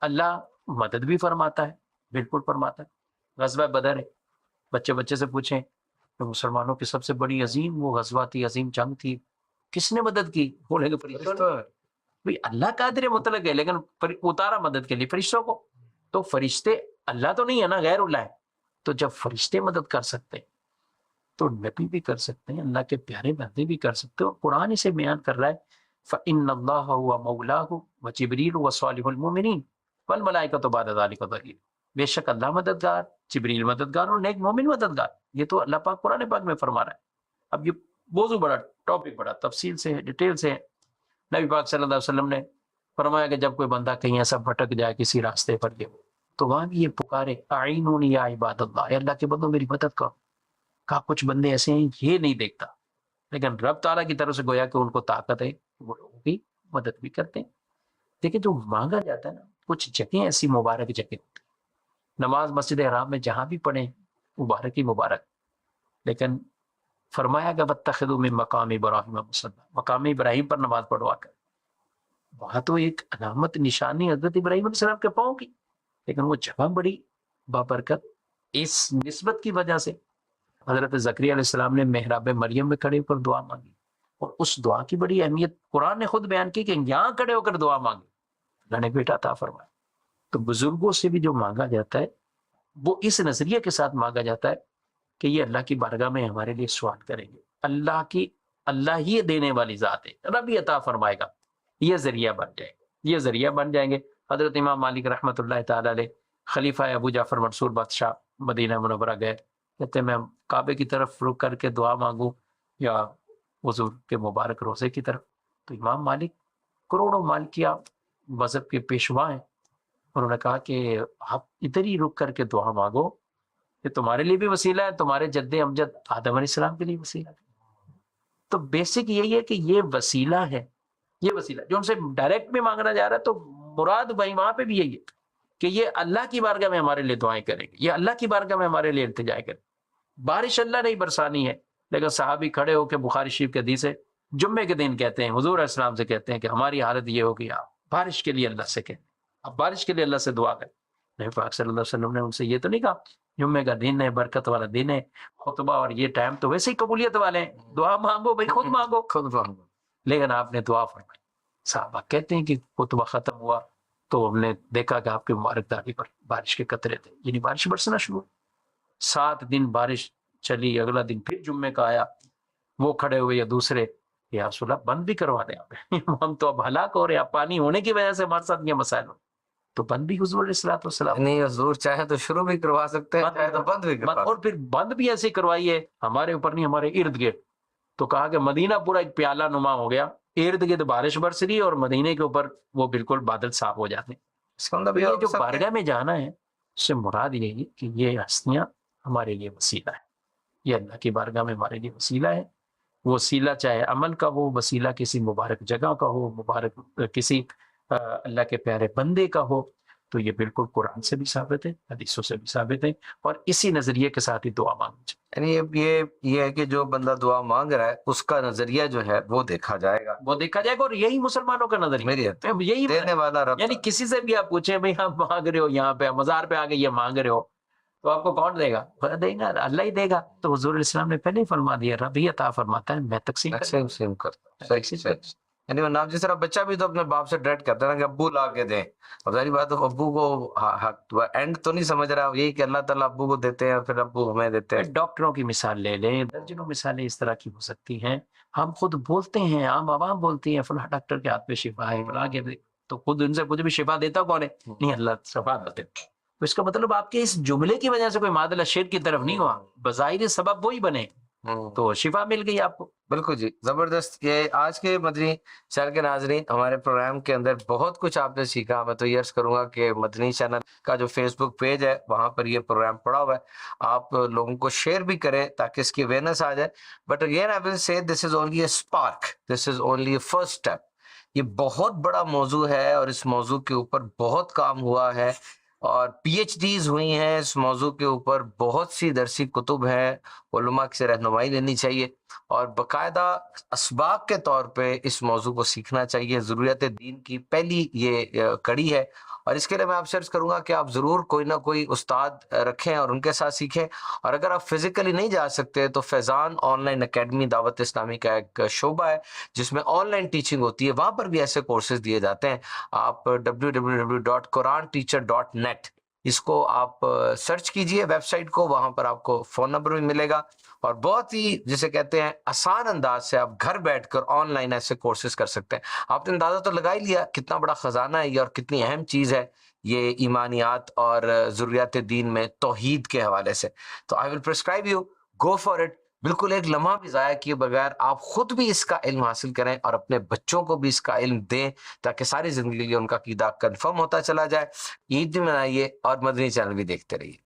اللہ مدد بھی فرماتا ہے، بالکل فرماتا ہے۔ غزوہ بدر ہے، بچے سے پوچھیں کہ مسلمانوں کی سب سے بڑی عظیم وہ غزوہ تھی، عظیم جنگ تھی، کس نے مدد کی؟ بولیں گے فرشتوں نے۔ بھئی اللہ قادر مطلق ہے، لیکن اتارا مدد کے لیے فرشتوں کو، تو فرشتے اللہ تو نہیں ہے نا، غیر اللہ ہے، تو جب فرشتے مدد کر سکتے تو نبی بھی کر سکتے ہیں، اللہ کے پیارے بندے بھی کر سکتے ہیں۔ قرآن اسے بیان کر رہا ہے، فَإِنَّ اللَّهَ هُوَ مَوْلَاهُ وَجِبْرِيلُ وَصَالِحُ الْمُؤْمِنِينَ وَالْمَلَائِكَةُ بَعْدَ ذَلِكَ ظَهِيرٌ۔ بے شک اللہ مددگار، جبریل مددگار، اور نیک مومن مددگار۔ یہ تو اللہ پاک قرآن پاک میں فرما رہا ہے۔ اب یہ موضوع بڑا ٹاپک بڑا تفصیل سے ہے، ڈیٹیل سے ہے۔ نبی پاک صلی اللہ علیہ وسلم نے فرمایا کہ جب کوئی بندہ کہیں ایسا بھٹک جائے کسی راستے پر گئے تو وہاں بھی یہ پکارے، اعینونی یا عباد اللہ، اے اللہ کے بندوں میری مدد کرو۔ کہا کچھ بندے ایسے ہیں یہ نہیں دیکھتا، لیکن رب تعالیٰ کی طرف سے گویا کہ ان کو طاقت ہے، وہ لوگوں کی مدد بھی کرتے ہیں۔ دیکھیں جو مانگا جاتا ہے نا، کچھ جگہیں ایسی مبارک جگہ، نماز مسجد حرام میں جہاں بھی پڑھیں مبارک ہی مبارک، لیکن فرمایا کہ وَاتَّخِذُوا مِن مَقَامِ إِبْرَاهِيمَ مُصَلًّى، مقام ابراہیم پر نماز پڑھوا کر، وہاں تو ایک علامت نشانی حضرت ابراہیم علیہ السلام کے پاؤں کی، لیکن وہ جگہ بڑی بابرکت اس نسبت کی وجہ سے۔ حضرت زکریا علیہ السلام نے محراب مریم میں کھڑے ہو کر دعا مانگی، اور اس دعا کی بڑی اہمیت قرآن نے خود بیان کی کہ یہاں کھڑے ہو کر دعا مانگی، اللہ نے بیٹا عطا فرمایا۔ تو بزرگوں سے بھی جو مانگا جاتا ہے وہ اس نظریے کے ساتھ مانگا جاتا ہے کہ یہ اللہ کی بارگاہ میں ہمارے لیے سوال کریں گے، اللہ ہی دینے والی ذات ہے، رب ہی عطا فرمائے گا، یہ ذریعہ بن جائے گا، یہ ذریعہ بن جائیں گے۔ حضرت امام مالک رحمۃ اللہ تعالی علیہ، خلیفہ ابو جعفر منصور بادشاہ، مدینہ منورہ گئے، کہتے ہیں میں کعبے کی طرف رک کر کے دعا مانگوں یا حضور کے مبارک روزے کی طرف؟ تو امام مالک کروڑوں مالکیہ مذہب کے پیشوا ہیں، انہوں نے کہا کہ آپ ادھر ہی رک کر کے دعا مانگو، یہ تمہارے لیے بھی وسیلہ ہے، تمہارے جد امجد آدم علیہ السلام کے لیے وسیلہ ہے۔ تو بیسک یہی ہے کہ یہ وسیلہ ہے، یہ وسیلہ جو ان سے ڈائریکٹ بھی مانگنا جا رہا ہے، تو مراد بھائی وہاں پہ بھی یہی ہے کہ یہ اللہ کی بارگاہ میں ہمارے لیے دعائیں کریں گے، یہ اللہ کی بارگاہ میں ہمارے لیے التجا کریں۔ بارش اللہ نہیں برسانی ہے، لیکن صحابی کھڑے ہو کے بخاری شریف کے حدیث ہے، جمعے کے دن کہتے ہیں حضور علیہ السلام سے کہتے ہیں کہ ہماری حالت یہ ہوگی، آپ بارش کے لیے اللہ سے کہیں، آپ بارش کے لیے اللہ سے دعا کریں۔ نبی پاک صلی اللہ علیہ وسلم نے ان سے یہ تو نہیں کہا جمعے کا دن ہے، برکت والا دن ہے، خطبہ اور یہ ٹائم تو ویسے ہی قبولیت والے ہیں، دعا مانگو بھائی، خود مانگو، خود مانگو۔ لیکن آپ نے دعا فرمائی۔ صحابہ کہتے ہیں کہ خطبہ ختم ہوا، تو ہم نے دیکھا کہ آپ کے مبارکداری پر بارش کے قطرے تھے، یعنی بارش برسنا شروع ہوئی۔ 7 دن بارش چلی، اگلا دن پھر جمعے کا آیا، وہ کھڑے ہوئے یا دوسرے، یا رسول اللہ بند بھی کروا دیں آپ، ہم تو اب ہلاک ہو رہے ہیں، پانی ہونے کی وجہ سے ہمارے ساتھ یہ مسائل ہو، تو بند بھی حضور علیہ الصلوۃ والسلام نہیں حضور چاہے تو شروع بھی کروا سکتے ہیں، چاہے تو بند بھی کروا اور پھر بند بھی ایسے کروائیے، ہمارے اوپر نہیں ہمارے ارد گرد۔ تو کہا کہ مدینہ پورا ایک پیالہ نما ہو گیا، ارد گرد بارش برس رہی اور مدینے کے اوپر وہ بالکل بادل صاف ہو جاتے ہیں۔ اس کا مطلب تو یہ جو سب کے- بارگاہ میں جانا ہے، اس سے مراد یہ ہے کہ یہ ہستیاں ہمارے لیے وسیلہ ہے، یہ اللہ کی بارگاہ میں ہمارے لیے وسیلہ ہے۔ وہ وسیلہ چاہے عمل کا ہو، وسیلہ کسی مبارک جگہ کا ہو، مبارک کسی اللہ کے پیارے بندے کا ہو، تو یہ بالکل قرآن سے بھی ثابت ہے، حدیثوں سے بھی ثابت ہے، اور اسی نظریے کے ساتھ ہی دعا مانگنی چاہیے۔ یعنی یہ ہے کہ جو بندہ دعا مانگ رہا ہے اس کا نظریہ جو ہے وہ دیکھا جائے گا، وہ دیکھا جائے گا، اور یہی مسلمانوں کا نظریہ میری ہے، یہی دینے والا رب یعنی کسی سے بھی آپ پوچھیں بھائی آپ مانگ رہے ہو یہاں پہ مزار پہ آگے یہ مانگ رہے ہو، تو آپ کو کون دے گا؟ دے گا اللہ ہی دے گا۔ تو حضور علیہ السلام نے پہلے ہی فرما دیا، رب ہی عطا فرماتا ہے، میں تقسیم کرتا ہوں۔ تقسیم کرتا ہوں۔ صحیح صحیح۔ یعنی وہ نام جس طرح بچہ بھی تو اپنے باپ سے ڈائریکٹ کرتا ہے نا کہ ابو لا کے دیں، اور ظاہری بات ہے ابو کو اینڈ تو نہیں سمجھ رہا یہی کہ اللہ تعالیٰ ابو کو دیتے ہیں پھر ابو ہمیں دیتے ہیں۔ ڈاکٹروں کی مثال لے لیں، درجنوں مثالیں اس طرح کی ہو سکتی ہیں۔ ہم خود بولتے ہیں، عام عوام بولتی ہیں فلاں ڈاکٹر کے ہاتھ پہ شفا ہے، فلاں کے، تو خود ان سے کچھ بھی شفا دیتا کون ہے؟ نہیں، اللہ شفا دیتے۔ تو اس کا مطلب آپ کے اس جملے کی وجہ سے کوئی معادلہ شرک کی طرف نہیں ہوا، بظاہر سبب وہی بنے تو شفا مل گئی آپ کو۔ بالکل جی، زبردست۔ یہ آج کے مدنی چینل کے ناظرین، ہمارے پروگرام کے اندر بہت کچھ آپ نے سیکھا۔ میں تو یہ عرض کروں گا کہ مدنی چینل کا جو فیس بک پیج ہے وہاں پر یہ پروگرام پڑا ہوا ہے، آپ لوگوں کو شیئر بھی کریں تاکہ اس کی اویئرنیس آ جائے۔ But again I will say this is only a spark, this is only a first step. یہ بہت بڑا موضوع ہے اور اس موضوع کے اوپر بہت کام ہوا ہے اور پی ایچ ڈیز ہوئی ہیں اس موضوع کے اوپر، بہت سی درسی کتب ہیں، علماء سے رہنمائی لینی چاہیے اور باقاعدہ اسباق کے طور پہ اس موضوع کو سیکھنا چاہیے۔ ضروریات دین کی پہلی یہ کڑی ہے، اور اس کے لیے میں آپ سے عرض کروں گا کہ آپ ضرور کوئی نہ کوئی استاد رکھیں اور ان کے ساتھ سیکھیں، اور اگر آپ فزیکلی نہیں جا سکتے تو فیضان آن لائن اکیڈمی دعوت اسلامی کا ایک شعبہ ہے جس میں آن لائن ٹیچنگ ہوتی ہے، وہاں پر بھی ایسے کورسز دیے جاتے ہیں۔ آپ www.quranteacher.net اس کو آپ سرچ کیجئے ویب سائٹ کو، وہاں پر آپ کو فون نمبر بھی ملے گا، اور بہت ہی جسے کہتے ہیں آسان انداز سے آپ گھر بیٹھ کر آن لائن ایسے کورسز کر سکتے ہیں۔ آپ نے اندازہ تو لگا ہی لیا کتنا بڑا خزانہ ہے یہ اور کتنی اہم چیز ہے یہ ایمانیات اور ضروریات دین میں توحید کے حوالے سے۔ تو I will prescribe you, go for it. بالکل ایک لمحہ بھی ضائع کیے بغیر آپ خود بھی اس کا علم حاصل کریں اور اپنے بچوں کو بھی اس کا علم دیں تاکہ ساری زندگی کے لیے ان کا عقیدہ کنفرم ہوتا چلا جائے۔ عید بھی منائیے اور مدنی چینل بھی دیکھتے رہیے۔